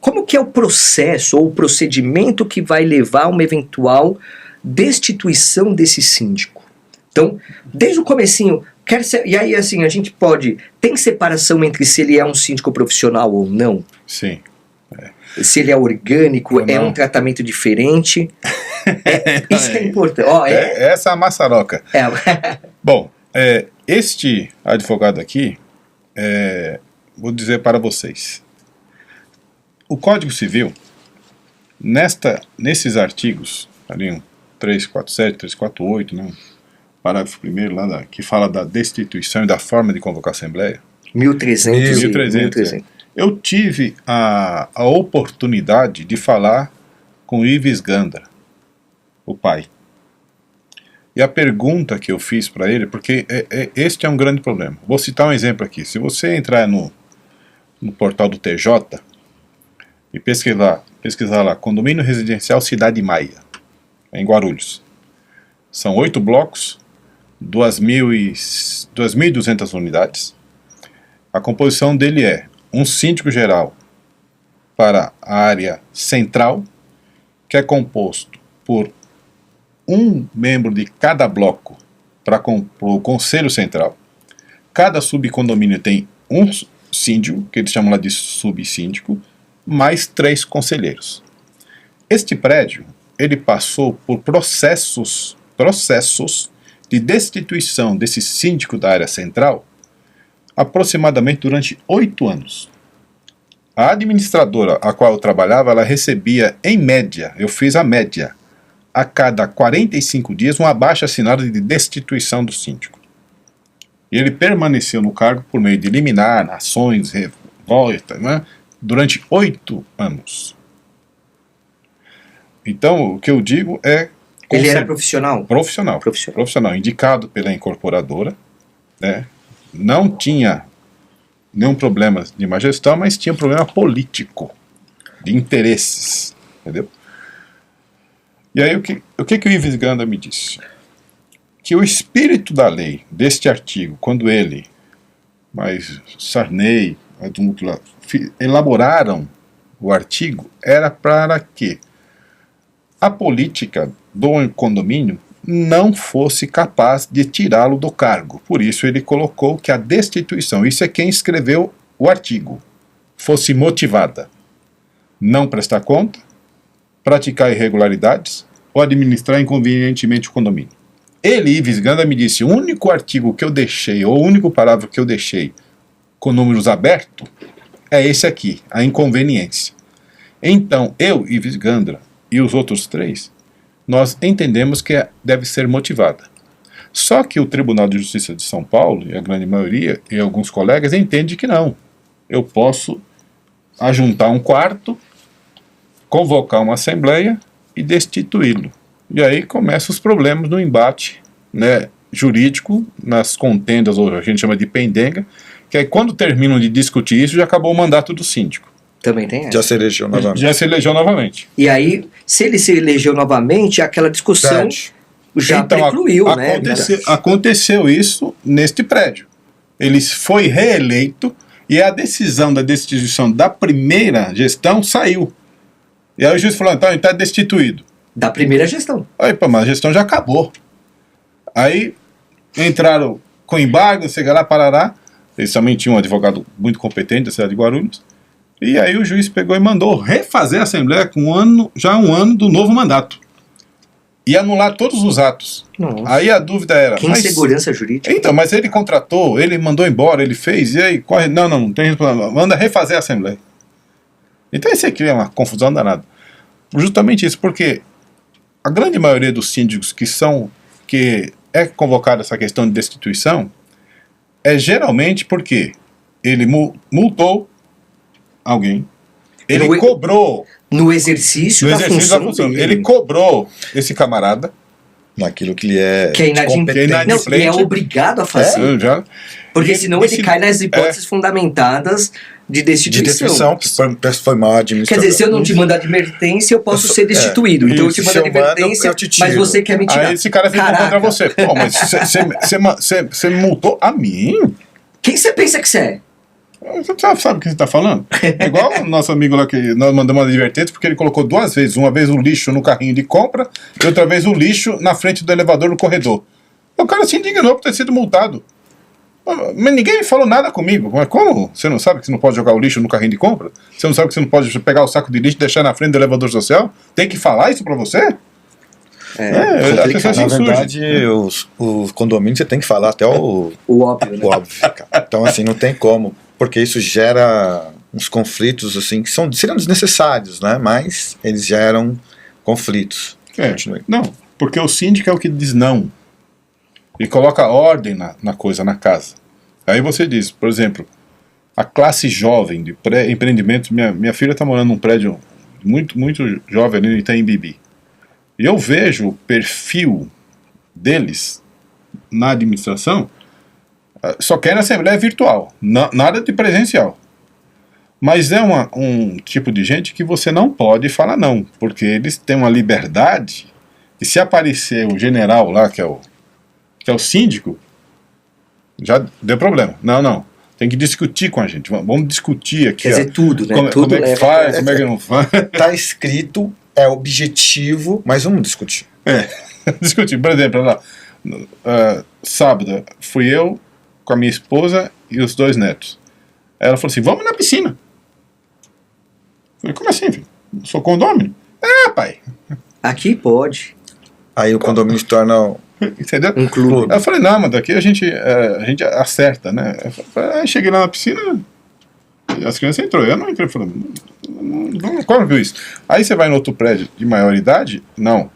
como que é o processo ou o procedimento que vai levar a uma eventual destituição desse síndico? Então, desde o comecinho, e aí assim, a gente tem separação entre se ele é um síndico profissional ou não? Sim. Se ele é orgânico, é um tratamento diferente? Isso que é importante. Essa é a maçaroca. Bom, este advogado aqui, vou dizer para vocês, o Código Civil, nesses artigos, ali 347, 348, né, parágrafo 1º lá, que fala da destituição e da forma de convocar a Assembleia. 1300. Eu tive a oportunidade de falar com Ives Gandra, o pai. E a pergunta que eu fiz para ele, porque este é um grande problema. Vou citar um exemplo aqui. Se você entrar no portal do TJ e pesquisar lá, Condomínio Residencial Cidade Maia, em Guarulhos. São 8 blocos, 2.200 unidades. A composição dele é um síndico geral para a área central, que é composto por um membro de cada bloco para o conselho central. Cada subcondomínio tem um síndico, que eles chamam lá de subsíndico, mais 3 conselheiros. Este prédio, ele passou por processos de destituição desse síndico da área central aproximadamente durante 8 anos. A administradora a qual eu trabalhava, ela recebia em média, eu fiz a média, a cada 45 dias um abaixo-assinado de destituição do síndico. E ele permaneceu no cargo por meio de liminar, ações, volta, né? Durante 8 anos. Então, o que eu digo é... Ele era profissional? Profissional, indicado pela incorporadora, né? Não tinha nenhum problema de má gestão, mas tinha um problema político, de interesses, entendeu? E aí, o que o Ives Gandra me disse? Que o espírito da lei, deste artigo, quando ele, mas Sarney, elaboraram o artigo, era para que a política do condomínio não fosse capaz de tirá-lo do cargo. Por isso ele colocou que a destituição, isso é quem escreveu o artigo, fosse motivada. Não prestar conta, praticar irregularidades ou administrar inconvenientemente o condomínio. Ele, Ives Gandra, me disse, o único artigo que eu deixei, ou o único parágrafo que eu deixei com números abertos, é esse aqui, a inconveniência. Então, eu, Ives Gandra, e os outros 3, nós entendemos que deve ser motivada. Só que o Tribunal de Justiça de São Paulo, e a grande maioria, e alguns colegas, entendem que não. Eu posso ajuntar um quarto, convocar uma assembleia e destituí-lo. E aí começam os problemas no embate, né, jurídico, nas contendas, ou a gente chama de pendenga, que aí quando terminam de discutir isso, já acabou o mandato do síndico. Também tem essa. Já se elegeu novamente. E aí, se ele se elegeu novamente, aquela discussão já então, precluiu, né? Aconteceu isso neste prédio. Ele foi reeleito e a decisão da destituição da primeira gestão saiu. E aí o juiz falou, então ele está destituído. Da primeira gestão. Aí, pô, mas a gestão já acabou. Aí entraram com embargo, chega lá, parará. Eles também tinham um advogado muito competente da cidade de Guarulhos. E aí o juiz pegou e mandou refazer a Assembleia com um ano do novo mandato. E anular todos os atos. Nossa. Aí a dúvida era... Que insegurança jurídica. Então, mas ele contratou, ele mandou embora, ele fez, e aí corre... Não tem problema. Manda refazer a Assembleia. Então isso aqui é uma confusão danada. Justamente isso, porque a grande maioria dos síndicos que é convocada essa questão de destituição é geralmente porque ele multou alguém, ele cobrou no exercício da função dele. Ele cobrou esse camarada naquilo que ele é inadimplente. Não, e é obrigado a fazer. Porque senão ele cai nas hipóteses fundamentadas de destituição. Que foi mal administração. Quer dizer, se eu não te mandar advertência, eu posso ser destituído. Então eu te mando advertência, mas você quer me tirar. Aí esse cara fica contra você. Pô, mas você multou a mim? Quem você pensa que você é? Você sabe o que você está falando? É igual o nosso amigo lá que nós mandamos uma advertência porque ele colocou 2 vezes. Uma vez o lixo no carrinho de compra e outra vez o lixo na frente do elevador no corredor. O cara se indignou por ter sido multado. Mas ninguém falou nada comigo. Mas como? Você não sabe que você não pode jogar o lixo no carrinho de compra? Você não sabe que você não pode pegar o saco de lixo e deixar na frente do elevador social? Tem que falar isso pra você? Na verdade, os condomínios você tem que falar até o óbvio, né? O óbvio, cara. Então, assim, não tem como, porque isso gera uns conflitos, assim, que seriam desnecessários, né? Mas eles geram conflitos. Não, porque o síndico é o que diz não. Ele coloca ordem na coisa, na casa. Aí você diz, por exemplo, a classe jovem de empreendimento, minha filha está morando num prédio muito, muito jovem ali em Itaim Bibi. E eu vejo o perfil deles na administração, só querem assembleia virtual, nada de presencial. Mas é um tipo de gente que você não pode falar não, porque eles têm uma liberdade, e se aparecer o general lá, que é o síndico, já deu problema. Não. Tem que discutir com a gente. Vamos discutir aqui. Quer dizer, tudo, né? Como é que faz, como é que não faz. Tá escrito, é objetivo, mas vamos discutir. Discutir. Por exemplo, lá, sábado, fui eu com a minha esposa e os 2 netos. Ela falou assim, vamos na piscina. Eu falei, como assim, filho? Sou condomínio? Pai. Aqui pode. Aí o condomínio se torna... Entendeu? Um clube. Eu falei, não, mas daqui a gente acerta, né? Aí cheguei lá na piscina, as crianças entrou, eu não entrei, falei, como viu isso? Aí você vai no outro prédio de maior idade, não.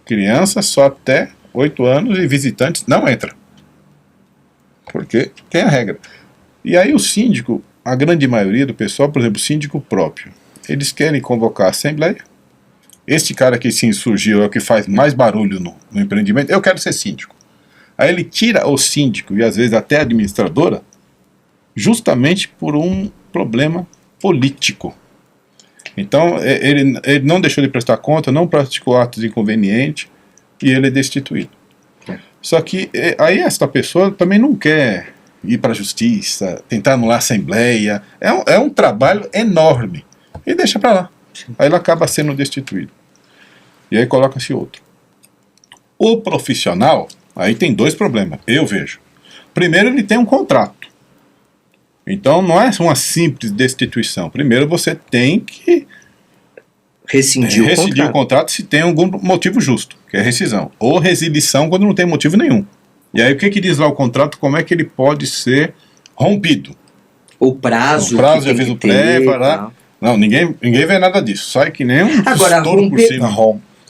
Criança só até 8 anos e visitantes não entra. Porque tem a regra. E aí o síndico, a grande maioria do pessoal, por exemplo, o síndico próprio, eles querem convocar a assembleia. Este cara que sim surgiu é o que faz mais barulho no empreendimento. Eu quero ser síndico. Aí ele tira o síndico e às vezes até a administradora justamente por um problema político. Então ele não deixou de prestar conta, não praticou atos inconvenientes e ele é destituído. Só que aí essa pessoa também não quer ir para a justiça, tentar anular a assembleia. É um trabalho enorme. E deixa para lá. Aí ele acaba sendo destituído. E aí coloca-se outro. O profissional, aí tem dois problemas, eu vejo. Primeiro, ele tem um contrato. Então não é uma simples destituição. Primeiro você tem que rescindir o contrato se tem algum motivo justo, que é rescisão. Ou resilição quando não tem motivo nenhum. E aí o que diz lá o contrato, como é que ele pode ser rompido? O prazo de aviso prévio, não, ninguém vê nada disso. Sai que nem um estouro por cima.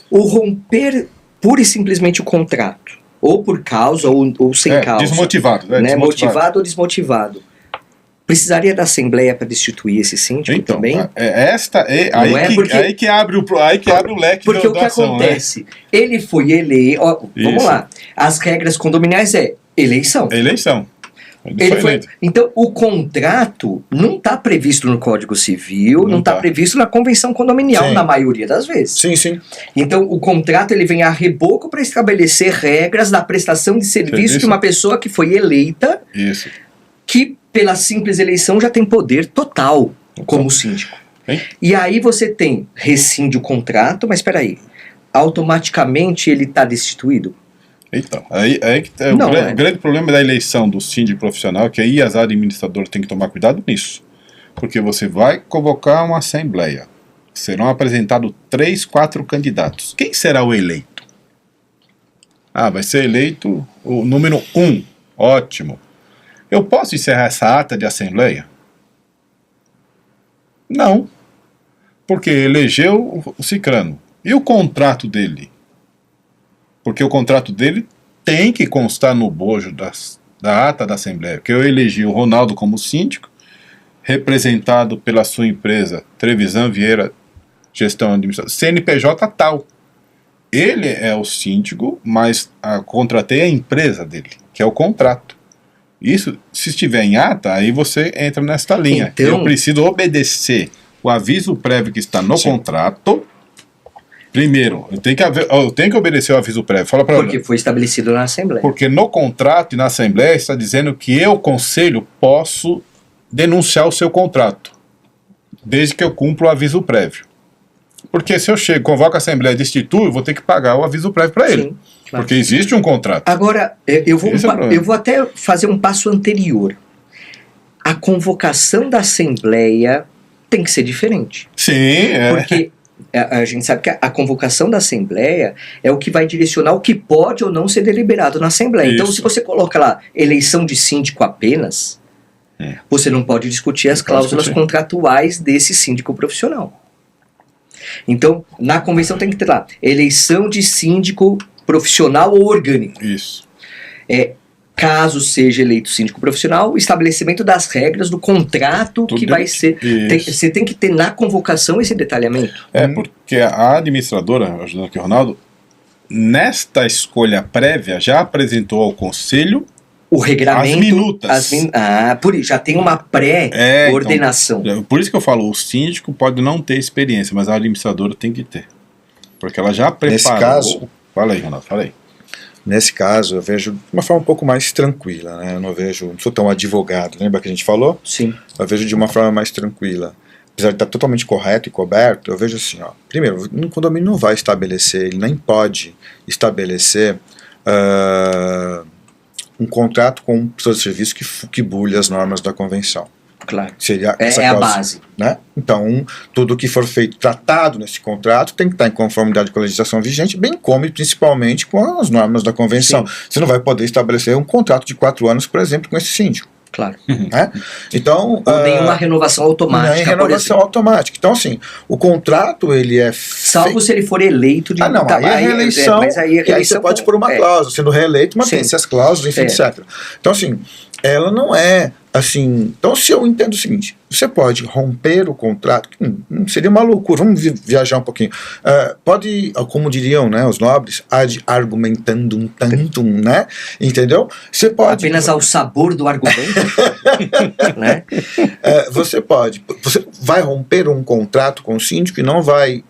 O romper pura e simplesmente o contrato, ou por causa ou sem causa. Desmotivado. Né? Motivado ou desmotivado. Precisaria da Assembleia para destituir esse síndico então, também? Aí que abre o leque porque da o que ação, acontece? Né? Ele foi eleito. Vamos lá. As regras condominiais eleição. Então, o contrato não está previsto no Código Civil, não está previsto na Convenção Condominial, na maioria das vezes. Sim. Então, o contrato ele vem a reboco para estabelecer regras da prestação de serviço de uma pessoa que foi eleita, que pela simples eleição já tem poder total como síndico. E aí você rescinde o contrato, mas espera aí, automaticamente ele está destituído? Então, aí que o grande problema da eleição do síndico profissional, que aí as administradoras têm que tomar cuidado nisso. Porque você vai convocar uma assembleia, serão apresentados 3, 4 candidatos. Quem será o eleito? Vai ser eleito o número 1. Ótimo. Eu posso encerrar essa ata de assembleia? Não. Porque elegeu o cicrano. E o contrato dele? Porque o contrato dele tem que constar no bojo da ata da Assembleia. Que eu elegi o Ronaldo como síndico, representado pela sua empresa, Trevisan Vieira Gestão Administrativa, CNPJ tal. Ele é o síndico, mas contratei a empresa dele, que é o contrato. Isso, se estiver em ata, aí você entra nesta linha. Então, eu preciso obedecer o aviso prévio que está no contrato. Primeiro, eu tenho que obedecer o aviso prévio. Fala para Porque foi estabelecido na Assembleia. Porque no contrato e na Assembleia está dizendo que eu, conselho, posso denunciar o seu contrato, desde que eu cumpra o aviso prévio. Porque se eu convoco a Assembleia e destituo, eu vou ter que pagar o aviso prévio para ele. Sim, claro. Porque existe um contrato. Agora, eu vou até fazer um passo anterior. A convocação da Assembleia tem que ser diferente. Sim, Porque a gente sabe que a convocação da Assembleia é o que vai direcionar o que pode ou não ser deliberado na Assembleia. Então, se você coloca lá eleição de síndico apenas, você não pode discutir as cláusulas contratuais desse síndico profissional. Então, na convenção tem que ter lá eleição de síndico profissional ou orgânico. Isso. Caso seja eleito síndico profissional, o estabelecimento das regras do contrato que vai ser. Você tem que ter na convocação esse detalhamento. Porque a administradora, ajudando aqui o Ronaldo, nesta escolha prévia já apresentou ao conselho o regramento. As minutas. Por isso, já tem uma pré-ordenação. Então, por isso que eu falo, o síndico pode não ter experiência, mas a administradora tem que ter. Porque ela já preparou. Nesse caso. Fala aí, Ronaldo, fala aí. Nesse caso, eu vejo de uma forma um pouco mais tranquila, né? Eu não sou tão advogado, lembra que a gente falou? Sim. Eu vejo de uma forma mais tranquila. Apesar de estar totalmente correto e coberto, eu vejo assim, primeiro, um condomínio não vai estabelecer, ele nem pode estabelecer um contrato com um prestador de serviço que burle as normas da convenção. Claro. Seria essa a base. Né? Então, tudo que for feito, tratado nesse contrato, tem que estar em conformidade com a legislação vigente, bem como e principalmente com as normas da convenção. Sim. Você não vai poder estabelecer um contrato de 4 anos, por exemplo, com esse síndico. Claro. Né? Então, ou nenhuma renovação automática. Nem renovação automática. Então, assim, o contrato, ele é salvo se ele for eleito de... aí é reeleição, mas aí você pode pôr uma cláusula. Sendo reeleito, mantém-se as cláusulas, enfim, etc. Então, assim, ela não é assim, então se eu entendo o seguinte, você pode romper o contrato, seria uma loucura, vamos viajar um pouquinho, pode, como diriam, né, os nobres, ad argumentandum tantum, né, entendeu? Você pode... Apenas ao sabor do argumento, né? Você vai romper um contrato com o síndico e não vai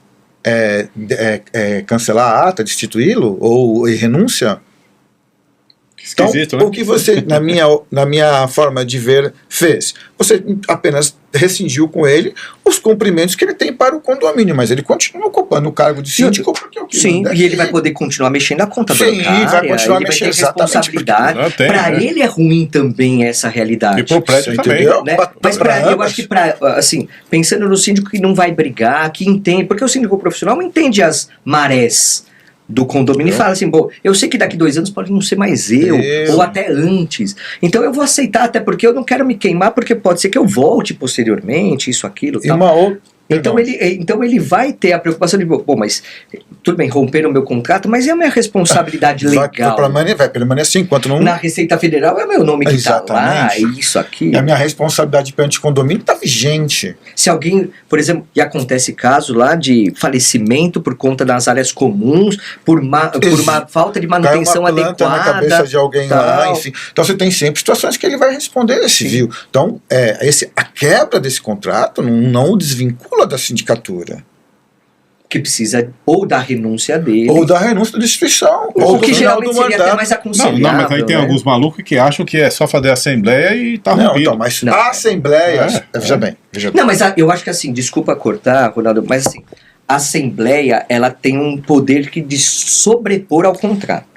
cancelar a ata, destituí-lo, ou renúncia? Esquisito, então, né? o que você, na minha forma de ver, fez? Você apenas rescindiu com ele os cumprimentos que ele tem para o condomínio, mas ele continua ocupando o cargo de síndico porque o que sim, e ele vai poder continuar mexendo na conta bancária, vai continuar ele mexendo, vai ter responsabilidade. Para ele é ruim também essa realidade. E pro prédio também. Entendeu? Né? Mas eu acho que assim, pensando no síndico que não vai brigar, que entende, porque o síndico profissional entende as marés do condomínio e fala assim, bom, eu sei que daqui 2 anos pode não ser mais eu, ou até antes, então eu vou aceitar, até porque eu não quero me queimar, porque pode ser que eu volte posteriormente, isso, aquilo, E tal. uma outra... Então ele vai ter a preocupação de, bom, mas tudo bem, romper o meu contrato, mas é a minha responsabilidade legal. Vai permanecer enquanto não... Na Receita Federal é o meu nome que está lá, Exatamente. isso aqui. E a minha responsabilidade perante o condomínio está vigente. Se alguém, por exemplo, e acontece caso lá de falecimento por conta das áreas comuns, por uma falta de manutenção Cai uma planta adequada. na cabeça de alguém tal. lá, enfim. Então você tem sempre situações que ele vai responder esse civil. Então, a quebra desse contrato não o desvincula da sindicatura. Que precisa ou da renúncia dele. Ou da renúncia da destituição. Ou do que final geralmente do seria até mandato. mais aconselhável. Não, mas aí tem né? alguns malucos que acham que é só fazer assembleia e tá Não, rompido. então, mas Não. a Assembleia... Veja bem. Não, mas eu acho que assim, desculpa cortar, Ronaldo, mas assim, a Assembleia, ela tem um poder de sobrepor ao contrato.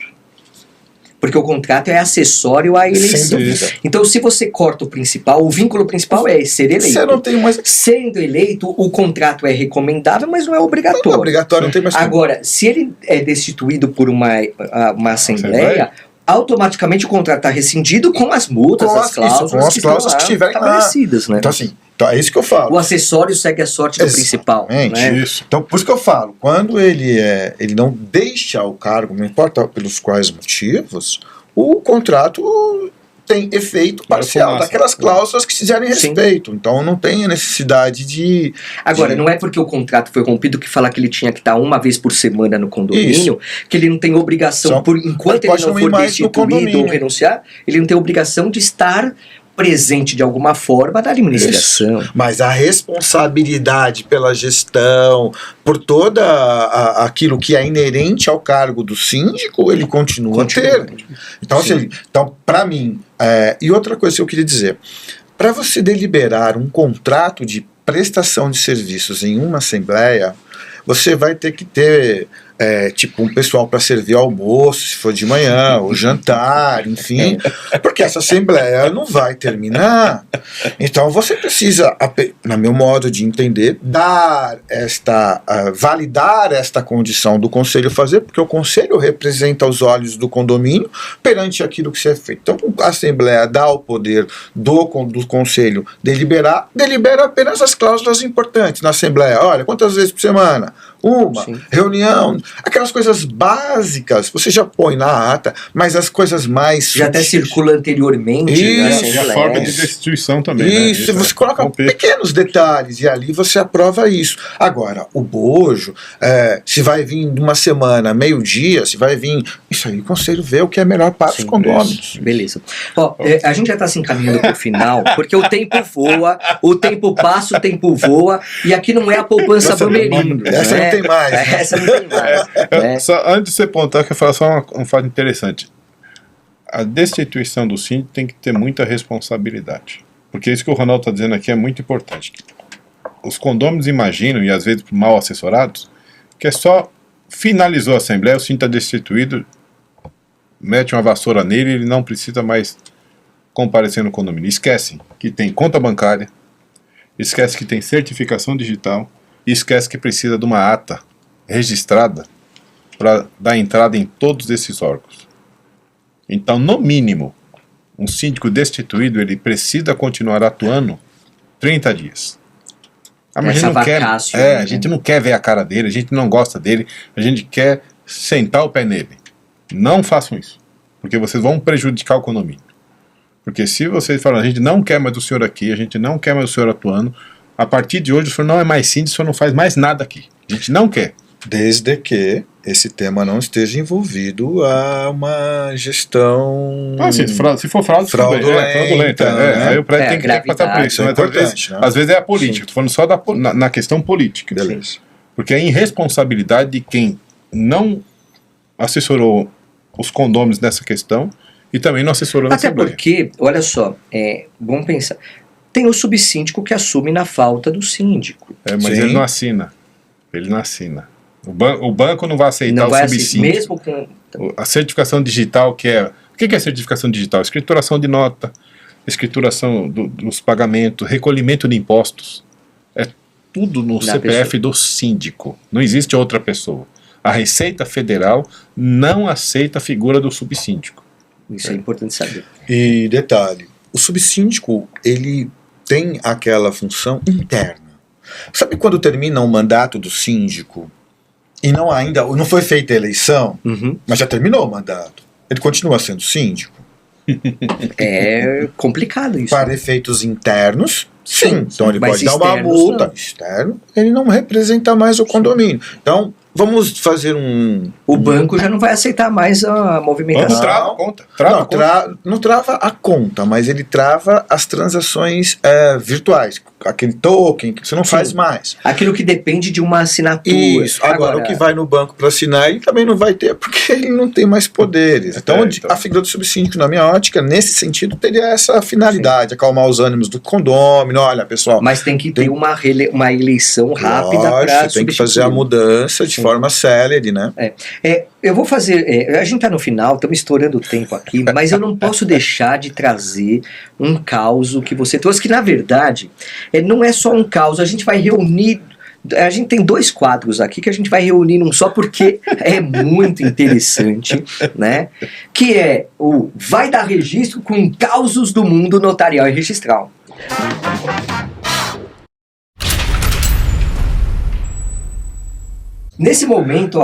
Porque o contrato é acessório à eleição. Então, se você corta o principal, o vínculo principal é ser eleito. Você não tem mais... Sendo eleito, o contrato é recomendável, mas não é obrigatório. Não é obrigatório, não tem mais... Agora, se ele é destituído por uma Assembleia, automaticamente o contrato está rescindido com as multas, as cláusulas, com as cláusulas que estiverem estabelecidas, né? Então, assim, é isso que eu falo. O acessório segue a sorte do principal. Né? Isso. Então, por isso que eu falo, quando ele não deixa o cargo, não importa pelos quais motivos, o contrato tem efeito parcial daquelas cláusulas que fizerem respeito. Então não tem a necessidade de... Agora, não é porque o contrato foi rompido que fala que ele tinha que estar uma vez por semana no condomínio, que ele não tem obrigação, enquanto ele não for destituído ou renunciar, ele não tem obrigação de estar presente de alguma forma na administração. Isso. Mas a responsabilidade pela gestão, por toda aquilo que é inerente ao cargo do síndico, ele continua a ter. Então, assim, para mim, e outra coisa que eu queria dizer, para você deliberar um contrato de prestação de serviços em uma assembleia, você vai ter que ter tipo um pessoal para servir almoço, se for de manhã, ou jantar, enfim, porque essa assembleia não vai terminar. Então você precisa, no meu modo de entender, validar esta condição do conselho fazer, porque o conselho representa os olhos do condomínio perante aquilo que se é feito. Então a assembleia dá o poder do conselho delibera apenas as cláusulas importantes na assembleia. Olha, quantas vezes por semana? Uma reunião, aquelas coisas básicas, você já põe na ata, mas as coisas mais... Já até circula anteriormente. Isso, e a forma de destituição também. Isso, né? você coloca pequenos detalhes e ali você aprova isso. Agora, o bojo, se vai vir de uma semana, meio-dia, se vai vir... Isso aí o conselho vê o que é melhor para os condôminos. Beleza. Ó, a gente já está se encaminhando para o final, porque o tempo voa, o tempo passa, o tempo voa, e aqui não é a poupança Bamerindo. Essa não tem mais. Essa não tem mais. Né? Só, antes de você apontar, eu quero falar só um fato interessante. A destituição do síndico tem que ter muita responsabilidade. Porque isso que o Ronaldo está dizendo aqui é muito importante. Os condôminos imaginam, e às vezes mal assessorados, que é só finalizou a assembleia, o síndico está destituído, mete uma vassoura nele e ele não precisa mais comparecer no condomínio. Esquecem que tem conta bancária, esquece que tem certificação digital, e esquece que precisa de uma ata registrada para dar entrada em todos esses órgãos. Então, no mínimo, um síndico destituído, ele precisa continuar atuando 30 dias. A gente não quer ver a cara dele, a gente não gosta dele, a gente quer sentar o pé nele. Não façam isso, porque vocês vão prejudicar o condomínio. Porque se vocês falam, a gente não quer mais o senhor aqui, a gente não quer mais o senhor atuando, a partir de hoje o senhor não é mais síndico, o senhor não faz mais nada aqui. A gente não quer. Desde que esse tema não esteja envolvido a uma gestão Se for fraude, fraudulenta. Né? Aí o prédio tem que passar por isso. É Mas importante, né? às vezes é a política. Estou falando só na questão política. Beleza. Porque é irresponsabilidade de quem não assessorou os condôminos nessa questão e também não assessorou na Até Assembleia. porque, olha só, vamos pensar. Tem o subsíndico que assume na falta do síndico. Mas Sim. ele não assina. Ele não assina. O banco não vai aceitar Não o vai subsíndico. mesmo com... A certificação digital, que é... O que é certificação digital? Escrituração de nota, escrituração dos pagamentos, recolhimento de impostos. É tudo no CPF do síndico. Não existe outra pessoa. A Receita Federal não aceita a figura do subsíndico. Isso é importante saber. E detalhe, o subsíndico, ele tem aquela função interna. Sabe quando termina o mandato do síndico e não foi feita a eleição, mas já terminou o mandato? Ele continua sendo síndico? É complicado isso. Para efeitos internos, sim. Então ele Mas pode dar uma externos, multa. não. Externo, ele não representa mais o condomínio. Então, vamos fazer O banco já não vai aceitar mais a movimentação. Vamos trava a conta. Não trava a conta, mas ele trava as transações virtuais. Aquele token que você não faz mais. Aquilo que depende de uma assinatura. Isso. Agora, o que vai no banco para assinar, ele também não vai ter, porque ele não tem mais poderes. Então, a figura do subsíndico, na minha ótica, nesse sentido, teria essa finalidade, acalmar os ânimos do condômino. Olha, pessoal... Mas tem que ter uma eleição rápida para tem que fazer a mudança de forma célere, né? Eu vou fazer... a gente está no final, estamos estourando o tempo aqui, mas eu não posso deixar de trazer um caos que você trouxe, que na verdade não é só um caos, a gente vai reunir... A gente tem 2 quadros aqui que a gente vai reunir num só porque é muito interessante, né? Que é o Vai Dar Registro com Causos do Mundo Notarial e Registral. Nesse momento,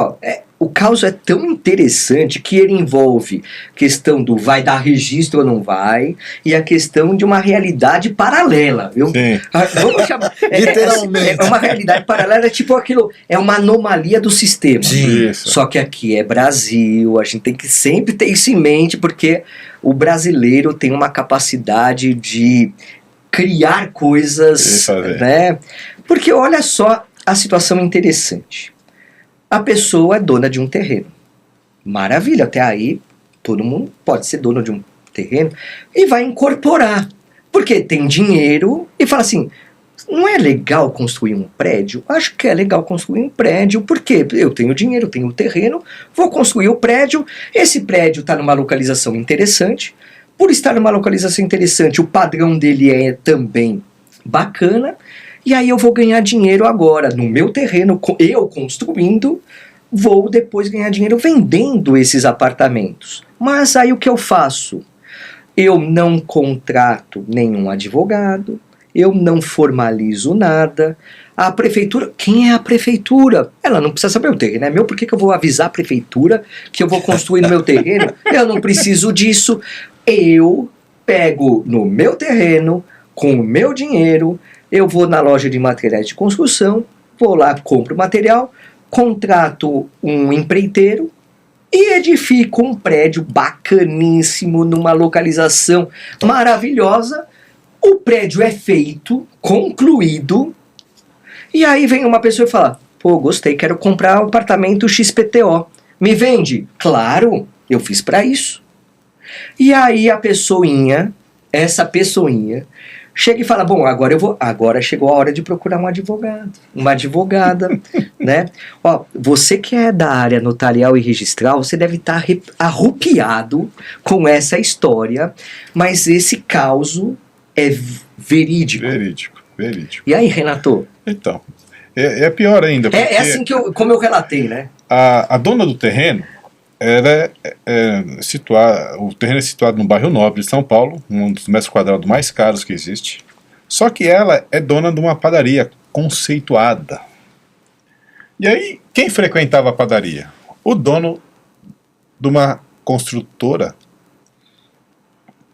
o caso é tão interessante que ele envolve questão do vai dar registro ou não vai, e a questão de uma realidade paralela, viu? Sim. Vamos chamar, Literalmente. é uma realidade paralela, tipo aquilo, é uma anomalia do sistema. Sim. Isso. Só que aqui é Brasil, a gente tem que sempre ter isso em mente, porque o brasileiro tem uma capacidade de criar coisas, né? Porque olha só a situação interessante. A pessoa é dona de um terreno. Maravilha, até aí todo mundo pode ser dono de um terreno e vai incorporar. Porque tem dinheiro e fala assim, não é legal construir um prédio? Acho que é legal construir um prédio, porque eu tenho dinheiro, tenho terreno, vou construir o prédio, esse prédio está numa localização interessante, por estar numa localização interessante, o padrão dele é também bacana, e aí eu vou ganhar dinheiro agora no meu terreno, eu construindo, vou depois ganhar dinheiro vendendo esses apartamentos. Mas aí o que eu faço? Eu não contrato nenhum advogado, eu não formalizo nada. A prefeitura, quem é a prefeitura? Ela não precisa saber o terreno é meu, por que eu vou avisar a prefeitura que eu vou construir no meu terreno? Eu não preciso disso. Eu pego no meu terreno, com o meu dinheiro, eu vou na loja de materiais de construção, vou lá, compro material, contrato um empreiteiro e edifico um prédio bacaníssimo numa localização maravilhosa. O prédio é feito, concluído, e aí vem uma pessoa e fala, pô, gostei, quero comprar um apartamento XPTO. Me vende? Claro, eu fiz para isso. E aí essa pessoinha, chega e fala, bom, agora chegou a hora de procurar um advogado, uma advogada, né? Ó, você que é da área notarial e registral, você deve estar arrupiado com essa história, mas esse caso é verídico. Verídico. E aí, Renato? Então, é pior ainda. É assim como eu relatei, né? A dona do terreno, ela o terreno é situado no bairro Nobre de São Paulo, um dos metros quadrados mais caros que existe. Só que ela é dona de uma padaria conceituada. E aí, quem frequentava a padaria? O dono de uma construtora,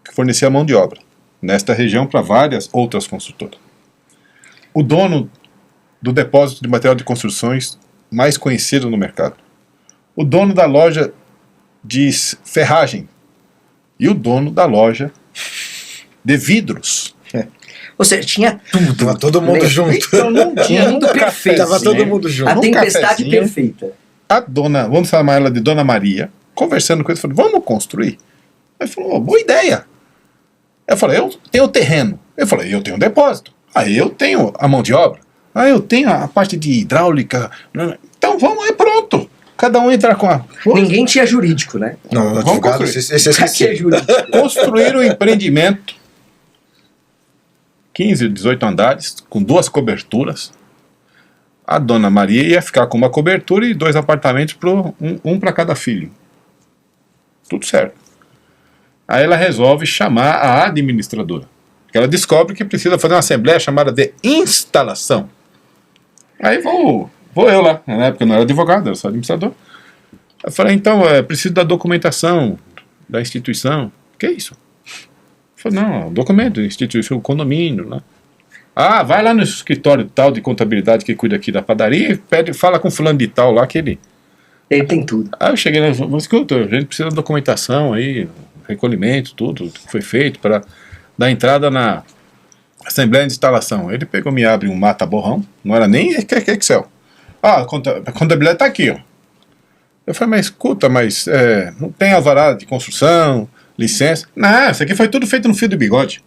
que fornecia mão de obra nesta região para várias outras construtoras. O dono do depósito de material de construções mais conhecido no mercado. O dono da loja de ferragem. E o dono da loja de vidros. Ou seja, tinha tudo. Tava todo mundo junto. Então não tinha Mundo perfeito. Tava todo mundo junto. A Num tempestade cafezinho. perfeita. A dona, vamos chamar ela de Dona Maria, conversando com ele, falou, vamos construir? Aí falou, oh, boa ideia. Eu falei, eu tenho o terreno. Eu falei, eu tenho o depósito. Aí eu tenho a mão de obra. Aí eu tenho a parte de hidráulica. Então vamos aí, pronto. Cada um entra com a... Ninguém tinha jurídico, né? Não, o Vamos advogado, construir. esse é Pra que jurídico? Construíram um empreendimento, 15, 18 andares, com 2 coberturas. A Dona Maria ia ficar com uma cobertura e 2 apartamentos, um para cada filho. Tudo certo. Aí ela resolve chamar a administradora. Porque ela descobre que precisa fazer uma assembleia chamada de instalação. Aí vou eu lá. Na época eu não era advogado, era só administrador. Eu falei, então, preciso da documentação da instituição. Que é isso? Eu falei, não, documento, instituição, condomínio, né? Ah, vai lá no escritório tal de contabilidade que cuida aqui da padaria e fala com fulano de tal lá que ele... Ele tem tudo. Aí eu cheguei lá e falei, escuta, a gente precisa da documentação aí, recolhimento, tudo que foi feito para dar entrada na assembleia de instalação. Ele pegou, me abre um mata-borrão, não era nem Excel. Ah, a contabilidade está aqui, ó. Eu falei, mas escuta, não tem alvará de construção, licença? Não, isso aqui foi tudo feito no fio de bigode.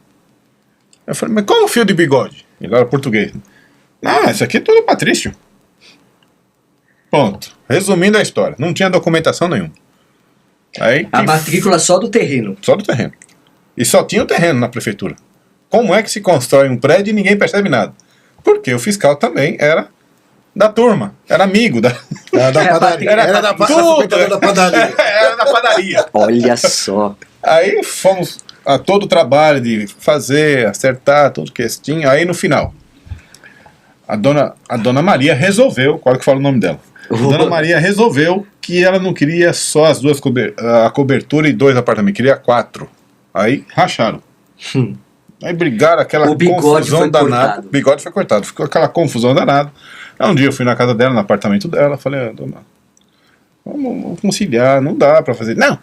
Eu falei, mas como fio de bigode? Ele era português. Não, isso aqui é tudo patrício. Pronto. Resumindo a história, não tinha documentação nenhuma. Aí, A matrícula só do terreno. só do terreno. E só tinha o terreno na prefeitura. Como é que se constrói um prédio e ninguém percebe nada? Porque o fiscal também era da turma, era amigo da... Era da padaria. Era da frequentadora da padaria. Era da padaria. Olha só. Aí fomos a todo o trabalho de fazer, acertar, tudo que tinha. Aí no final, a dona Maria resolveu, qual que fala o nome dela? A Dona Maria resolveu que ela não queria só as 2 a cobertura e 2 apartamentos, queria 4. Aí racharam. Aí brigaram, aquela O bigode confusão foi danada. cortado. O bigode foi cortado, ficou aquela confusão danada. Aí um dia eu fui na casa dela, no apartamento dela, falei, dona, vamos conciliar, não dá pra fazer. Não,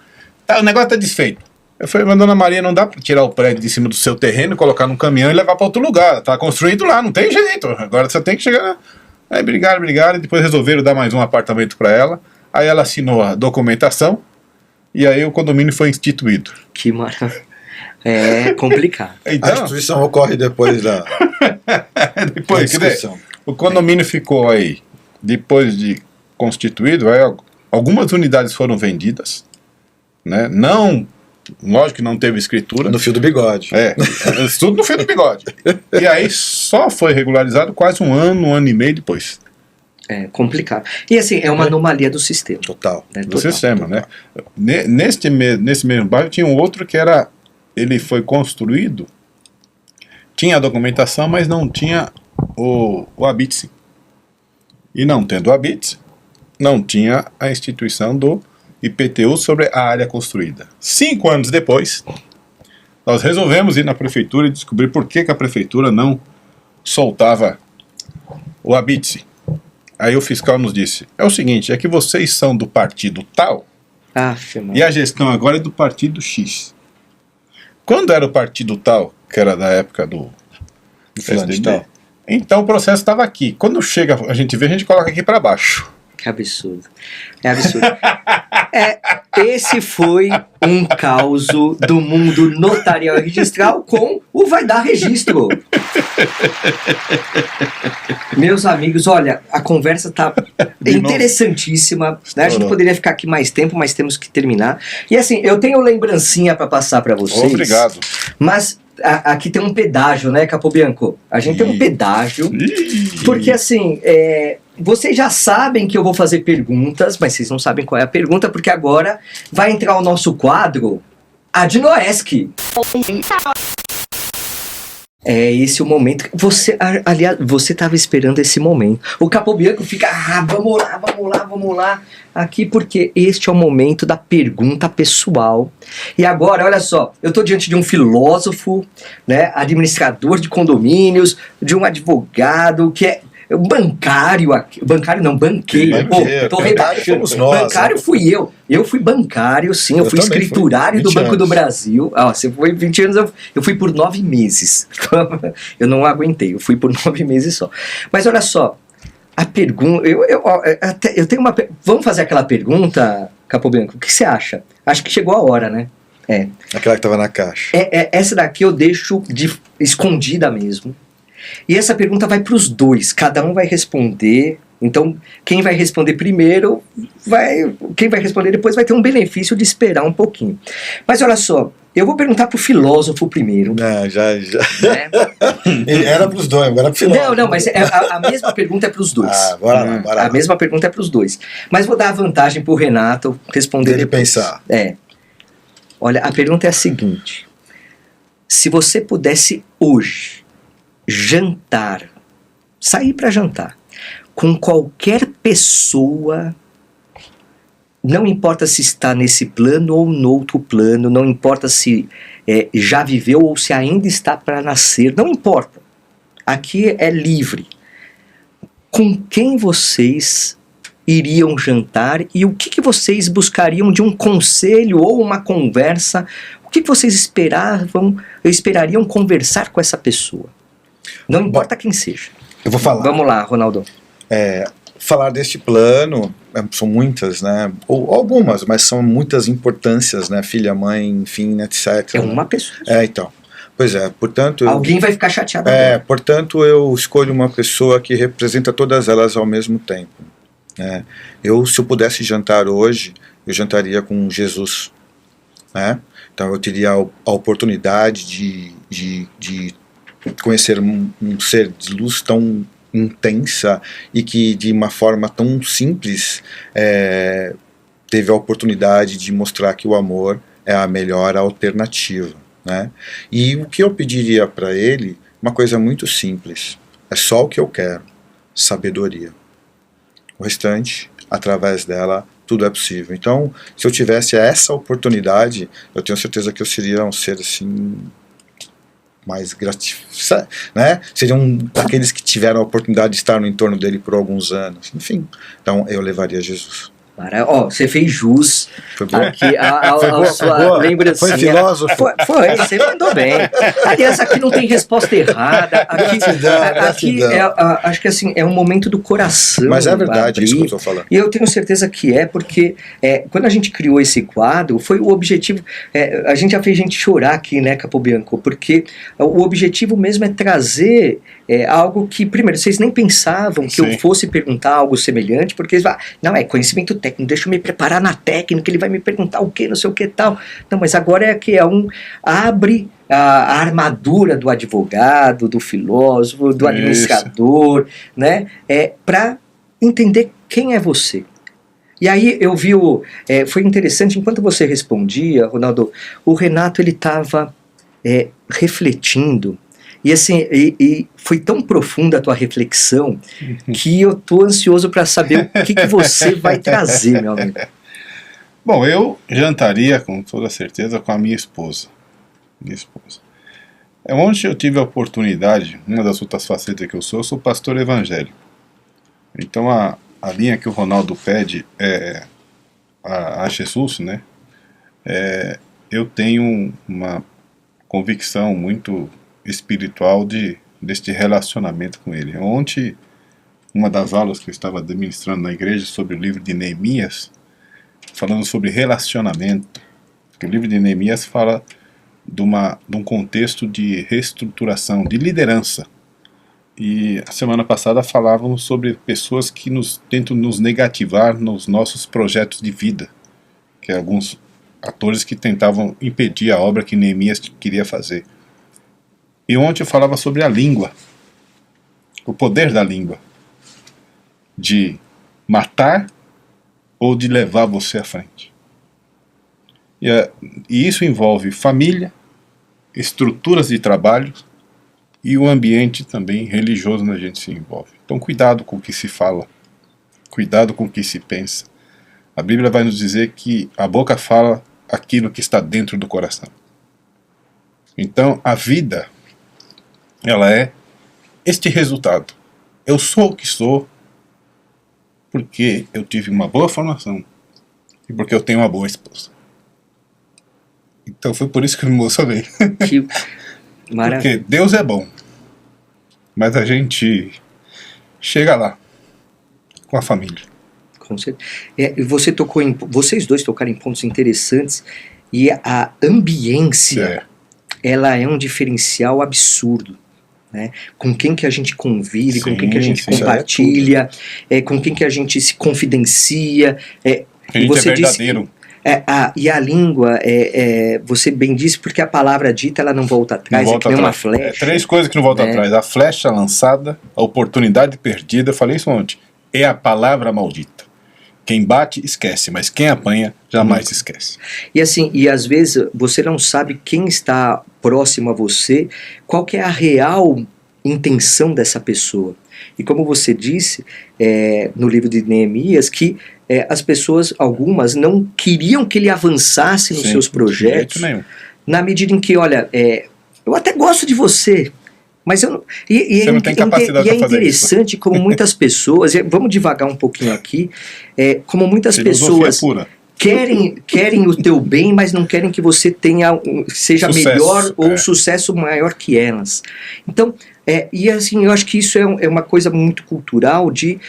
o negócio tá desfeito. Eu falei, mas Dona Maria, não dá pra tirar o prédio de cima do seu terreno, colocar num caminhão e levar pra outro lugar. Tá construído lá, não tem jeito. Agora você tem que chegar lá. Aí brigaram, e depois resolveram dar mais um apartamento pra ela. Aí ela assinou a documentação e aí o condomínio foi instituído. Que maravilha. É complicado. A Então, instituição ocorre depois da depois, quer dizer, discussão. o condomínio ficou aí, depois de constituído, aí algumas unidades foram vendidas, né? Não, lógico que não teve escritura. No fio do bigode. Tudo no fio do bigode. E aí só foi regularizado quase um ano e meio depois. É complicado. E assim, é uma anomalia do sistema. Total. Né? Do Total. sistema, né? Nesse mesmo bairro tinha um outro que ele foi construído, tinha a documentação, mas não tinha o habite-se. E não tendo o habite-se, não tinha a instituição do IPTU sobre a área construída. 5 anos depois, nós resolvemos ir na prefeitura e descobrir por que a prefeitura não soltava o habite-se. Aí o fiscal nos disse, é o seguinte, é que vocês são do partido tal e a gestão agora é do partido X. Quando era o partido tal, que era da época do PSDB, então o processo estava aqui. Quando chega, a gente vê, a gente coloca aqui para baixo. Que absurdo. É absurdo. Esse foi um caos do mundo notarial e registral com o Vai Dar Registro. Meus amigos, olha, a conversa tá interessantíssima, né? A gente poderia ficar aqui mais tempo, mas temos que terminar. E assim, eu tenho lembrancinha para passar para vocês. Obrigado. Mas aqui tem um pedágio, né, Capobianco? A gente tem um pedágio, porque assim, vocês já sabem que eu vou fazer perguntas, mas vocês não sabem qual é a pergunta, porque agora vai entrar o nosso quadro Adnoesc. É esse o momento. Aliás, você estava esperando esse momento. O Capobianco fica, vamos lá. Aqui, porque este é o momento da pergunta pessoal. E agora, olha só, eu estou diante de um filósofo, né, administrador de condomínios, de um advogado que é um bancário aqui. Bancário não, banqueiro. Tô rebaixando. Bancário fui eu. Eu fui bancário, sim. Eu fui escriturário do Banco do Brasil. Você foi 20 anos, eu fui por 9 meses. Eu não aguentei, eu fui por 9 meses só. Mas olha só, a pergunta. Eu tenho uma. Vamos fazer aquela pergunta, Capobianco? O que você acha? Acho que chegou a hora, né? Aquela que estava na caixa. Essa daqui eu deixo escondida mesmo. E essa pergunta vai para os dois, cada um vai responder. Então, quem vai responder primeiro, quem vai responder depois vai ter um benefício de esperar um pouquinho. Mas olha só, eu vou perguntar para o filósofo primeiro. Já. Né? Era para os dois, agora é para o filósofo. Não, mas a mesma pergunta é para os dois. Bora lá. A mesma pergunta é para os dois. Mas vou dar a vantagem para o Renato responder Ele depois. pensar. Olha, a pergunta é a seguinte. Se você pudesse hoje sair para jantar com qualquer pessoa, não importa se está nesse plano ou no outro plano, não importa se já viveu ou se ainda está para nascer, não importa. Aqui é livre. Com quem vocês iriam jantar e o que vocês buscariam de um conselho ou uma conversa? O que vocês esperariam conversar com essa pessoa? Não importa quem seja. Eu vou falar. Vamos lá, Ronaldo. Falar deste plano, são muitas, né? Ou algumas, mas são muitas importâncias, né? Filha, mãe, enfim, etc. É uma pessoa. Então. Pois é, portanto... Alguém vai ficar chateado. Portanto, eu escolho uma pessoa que representa todas elas ao mesmo tempo. Né? Se eu pudesse jantar hoje, eu jantaria com Jesus. Né? Então, eu teria a oportunidade de conhecer um ser de luz tão intensa e que de uma forma tão simples teve a oportunidade de mostrar que o amor é a melhor alternativa, né? E o que eu pediria para ele, uma coisa muito simples, é só o que eu quero, sabedoria. O restante, através dela, tudo é possível. Então, se eu tivesse essa oportunidade, eu tenho certeza que eu seria um ser assim mais gratificante, né? Seriam aqueles que tiveram a oportunidade de estar no entorno dele por alguns anos. Enfim, então eu levaria Jesus. Você fez jus. Foi bom. Aqui, a sua lembrancinha. Foi filósofo? Foi, você mandou bem. Aliás, aqui não tem resposta errada. Aqui acho que assim, é um momento do coração. Mas é verdade isso que eu estou falando. E eu tenho certeza que porque quando a gente criou esse quadro, foi o objetivo. A gente já fez gente chorar aqui, né, Capobianco? Porque o objetivo mesmo é trazer algo que, primeiro, vocês nem pensavam que eu fosse perguntar algo semelhante, porque eles falam, não, é conhecimento técnico, deixa eu me preparar na técnica, ele vai me perguntar o que, não sei o que tal. Não, mas agora abre a armadura do advogado, do filósofo, do administrador, né, para entender quem é você. E aí eu vi, foi interessante, enquanto você respondia, Ronaldo, o Renato ele estava refletindo. E assim, foi tão profunda a tua reflexão que eu tô ansioso para saber o que você vai trazer, meu amigo. Bom, eu jantaria com toda certeza com a minha esposa. Onde eu tive a oportunidade, uma das outras facetas que eu sou pastor evangélico. Então a linha que o Ronaldo pede a Jesus, né? Eu tenho uma convicção muito espiritual deste relacionamento com ele. Ontem, uma das aulas que eu estava ministrando na igreja sobre o livro de Neemias, falando sobre relacionamento, porque o livro de Neemias fala de um contexto de reestruturação, de liderança. E a semana passada falávamos sobre pessoas que tentam nos negativar nos nossos projetos de vida, que é alguns atores que tentavam impedir a obra que Neemias queria fazer. E ontem eu falava sobre a língua, o poder da língua, de matar ou de levar você à frente. E isso envolve família, estruturas de trabalho, e o ambiente também religioso onde a gente se envolve. Então cuidado com o que se fala, cuidado com o que se pensa. A Bíblia vai nos dizer que a boca fala aquilo que está dentro do coração. Então a vida, ela é este resultado. Eu sou o que sou porque eu tive uma boa formação e porque eu tenho uma boa esposa. Então foi por isso que eu me emocionei. Que maravilha. Porque Deus é bom, mas a gente chega lá com a família. Com certeza. E vocês dois tocaram em pontos interessantes, e a ambiência, ela é um diferencial absurdo, né? Com quem que a gente convive, Sim, com quem que a gente sim, compartilha, com quem que a gente se confidencia. A gente você é verdadeiro. E a língua, você bem disse, porque a palavra dita ela não volta atrás, Não volta é que nem uma atrás. flecha. 3 coisas que não voltam atrás: a flecha lançada, a oportunidade perdida, eu falei isso ontem, é a palavra maldita. Quem bate, esquece, mas quem apanha, jamais esquece. E assim, e às vezes você não sabe quem está próximo a você, qual que é a real intenção dessa pessoa. E como você disse no livro de Neemias, que as pessoas, algumas, não queriam que ele avançasse nos seus projetos, De jeito nenhum. na medida em que, olha, eu até gosto de você, mas eu não... Você não tem capacidade e é para fazer interessante como muitas pessoas, vamos devagar um pouquinho aqui, como muitas Filosofia pessoas pura. querem o teu bem, mas não querem que você seja Sucesso, melhor ou um sucesso maior que elas. Então, e assim, eu acho que isso é uma coisa muito cultural de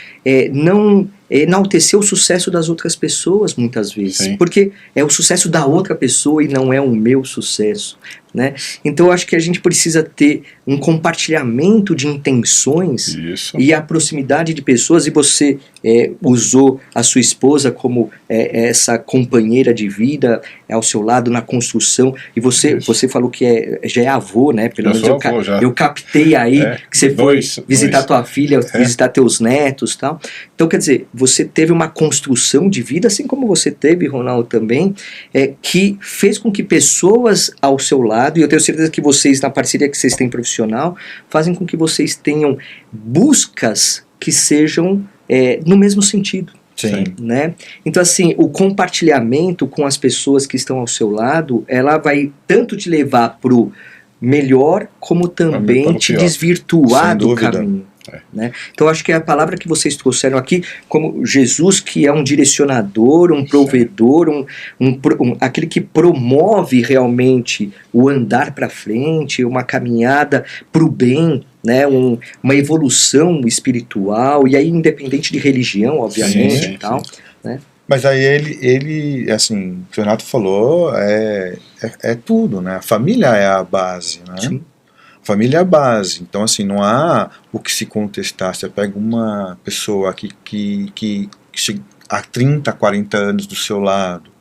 não enaltecer o sucesso das outras pessoas, muitas vezes. Sim. Porque é o sucesso da outra pessoa e não é o meu sucesso, né? Então eu acho que a gente precisa ter um compartilhamento de intenções Isso. e a proximidade de pessoas, e você usou a sua esposa como essa companheira de vida ao seu lado na construção, e você falou que já é avô, né? Pelo menos eu captei aí que você foi visitar tua filha, visitar teus netos e tal. Então, quer dizer, você teve uma construção de vida, assim como você teve, Ronaldo, também, que fez com que pessoas ao seu lado, e eu tenho certeza que vocês, na parceria que vocês têm profissional, fazem com que vocês tenham buscas que sejam no mesmo sentido. Sim. Né? Então, assim, o compartilhamento com as pessoas que estão ao seu lado, ela vai tanto te levar pro melhor, como também te desvirtuar Sem do dúvida. caminho. Né? Então acho que a palavra que vocês trouxeram aqui, como Jesus, que é um direcionador, um provedor, aquele que promove realmente o andar para frente, uma caminhada para o bem, né? Uma evolução espiritual, e aí independente de religião, obviamente, Sim, e tal, sim. né? Mas aí ele, assim, o que o Renato falou é tudo, né? A família é a base, né? Sim. Família é a base, então assim, não há o que se contestar. Você pega uma pessoa que há 30, 40 anos do seu lado,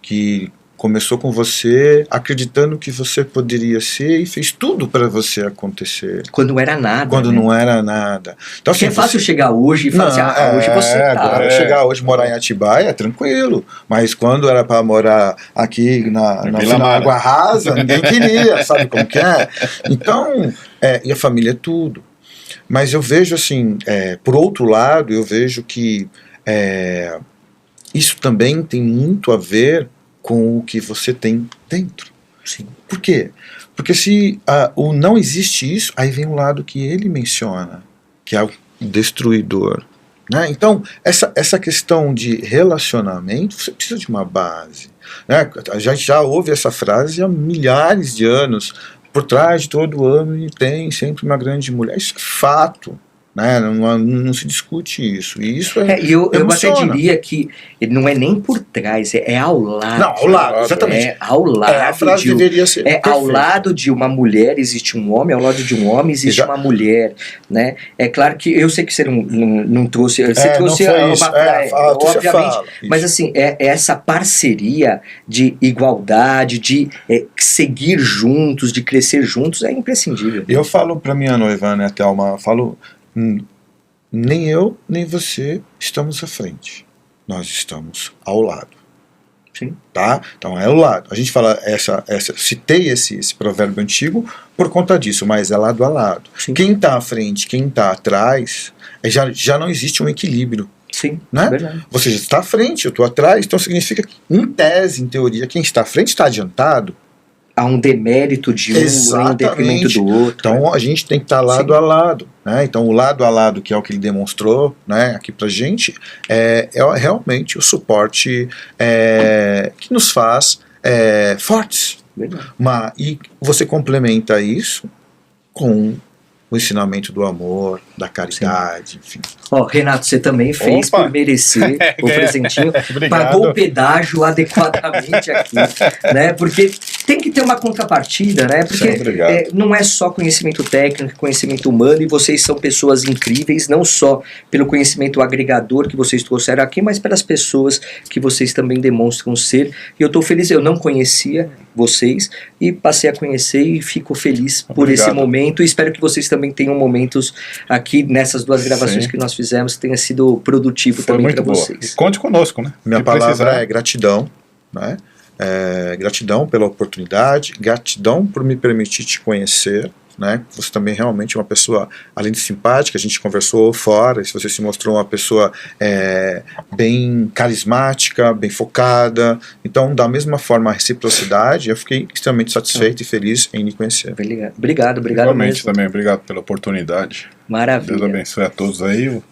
que começou com você acreditando que você poderia ser e fez tudo para você acontecer. Quando não era nada. Quando né? não era nada. Então, Porque é fácil chegar hoje e falar assim, hoje você tá. Agora chegar hoje, morar em Atibaia, é tranquilo. Mas quando era para morar aqui na Água Rasa, ninguém queria, sabe como que é? Então, e a família é tudo. Mas eu vejo assim, por outro lado, eu vejo que isso também tem muito a ver com o que você tem dentro. Sim. Por quê? Porque se o não existe isso, aí vem o lado que ele menciona, que é o destruidor. Né? Então, essa questão de relacionamento, você precisa de uma base. Né? A gente já ouve essa frase há milhares de anos. Por trás de todo homem tem sempre uma grande mulher. Isso é fato. Né? Não se discute isso. E isso eu até diria que não é nem por trás, é ao lado. Não, ao lado, exatamente. É ao lado. A frase deveria ser ao lado de uma mulher existe um homem, ao lado de um homem existe uma mulher. Né? É claro que eu sei que você não trouxe. Você trouxe obviamente. Mas assim, essa parceria de igualdade, de seguir juntos, de crescer juntos, é imprescindível. Eu falo para minha noiva, né, Thelma, nem eu, nem você estamos à frente. Nós estamos ao lado. Sim. Tá? Então é o lado. A gente fala, citei esse provérbio antigo por conta disso, mas é lado a lado. Sim. Quem está à frente, quem está atrás, já não existe um equilíbrio. Sim, Né? verdade. Você já está à frente, eu estou atrás, então significa que, em tese, em teoria, quem está à frente está adiantado. Há um demérito de um em detrimento do outro. Então a gente tem que estar lado a lado. Né? Então o lado a lado, que é o que ele demonstrou, né, aqui pra gente, é realmente o suporte que nos faz fortes. Verdade. E você complementa isso com o ensinamento do amor, da caridade, enfim. Ó, Renato, você também fez Opa! por merecer o presentinho. Obrigado. Pagou o pedágio adequadamente aqui, né? Porque tem que ter uma contrapartida, né? Porque Sim, obrigado. não é só conhecimento técnico, conhecimento humano, e vocês são pessoas incríveis, não só pelo conhecimento agregador que vocês trouxeram aqui, mas pelas pessoas que vocês também demonstram ser. E eu tô feliz, eu não conhecia vocês e passei a conhecer e fico feliz por Obrigado. esse momento, e espero que vocês também tenham momentos aqui nessas duas gravações Sim. que nós fizemos, que tenha sido produtivo Foi também muito para boa. vocês. E conte conosco, né? Minha Se palavra precisar. é gratidão, né? Gratidão pela oportunidade, gratidão por me permitir te conhecer, né? Você também realmente é uma pessoa, além de simpática, a gente conversou fora, se você se mostrou uma pessoa bem carismática, bem focada, então da mesma forma a reciprocidade, eu fiquei extremamente satisfeito e feliz em me conhecer. Obrigado Igualmente mesmo. também, obrigado pela oportunidade. Maravilha. Deus abençoe a todos aí,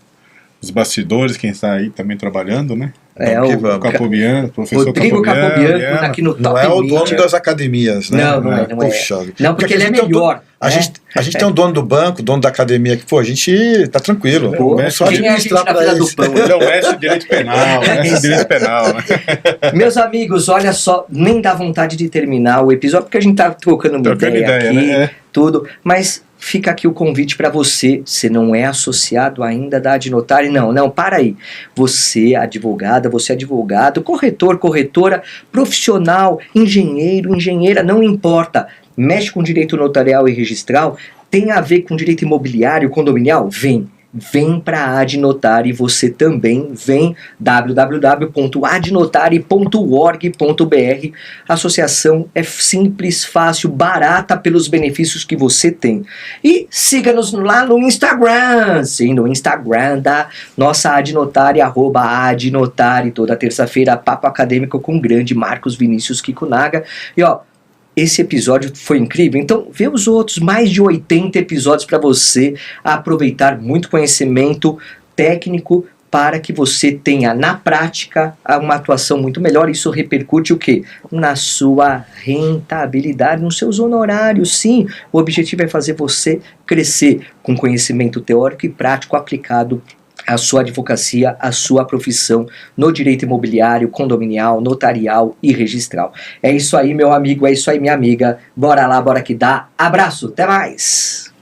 os bastidores, quem está aí também trabalhando, né? Então, O Capobiano, professor Rodrigo Capobiano, aqui no não Top é o Media. dono das academias, né? Não é. Puxa, Não, porque ele é melhor. A gente tem um dono do banco, dono da academia, que, pô, a gente tá tranquilo. Pô, Vamos só quem é a gente administrar na pra fila do eles. pão? Ele é o mestre de direito penal, mestre de direito penal, né? Meus amigos, olha só, nem dá vontade de terminar o episódio, porque a gente tá trocando uma Trocando ideia ideia, aqui, né? tudo, mas fica aqui o convite para você, se não é associado ainda da Adnotare, não, para aí. Você, advogada, você advogado, corretor, corretora, profissional, engenheiro, engenheira, não importa, mexe com direito notarial e registral, tem a ver com direito imobiliário, condominial? Vem para a Adnotare, você também vem, www.adnotare.org.br. A associação é simples, fácil, barata pelos benefícios que você tem. E siga-nos lá no Instagram, sim, no Instagram da nossa Adnotare, @Adnotare, toda terça-feira, papo acadêmico com o grande Marcos Vinícius Kikunaga. E ó, esse episódio foi incrível, então vê os outros, mais de 80 episódios para você aproveitar muito conhecimento técnico para que você tenha na prática uma atuação muito melhor. Isso repercute o quê? Na sua rentabilidade, nos seus honorários, sim. O objetivo é fazer você crescer com conhecimento teórico e prático aplicado a sua advocacia, a sua profissão no direito imobiliário, condominial, notarial e registral. É isso aí, meu amigo, é isso aí, minha amiga. Bora lá, bora que dá. Abraço, até mais!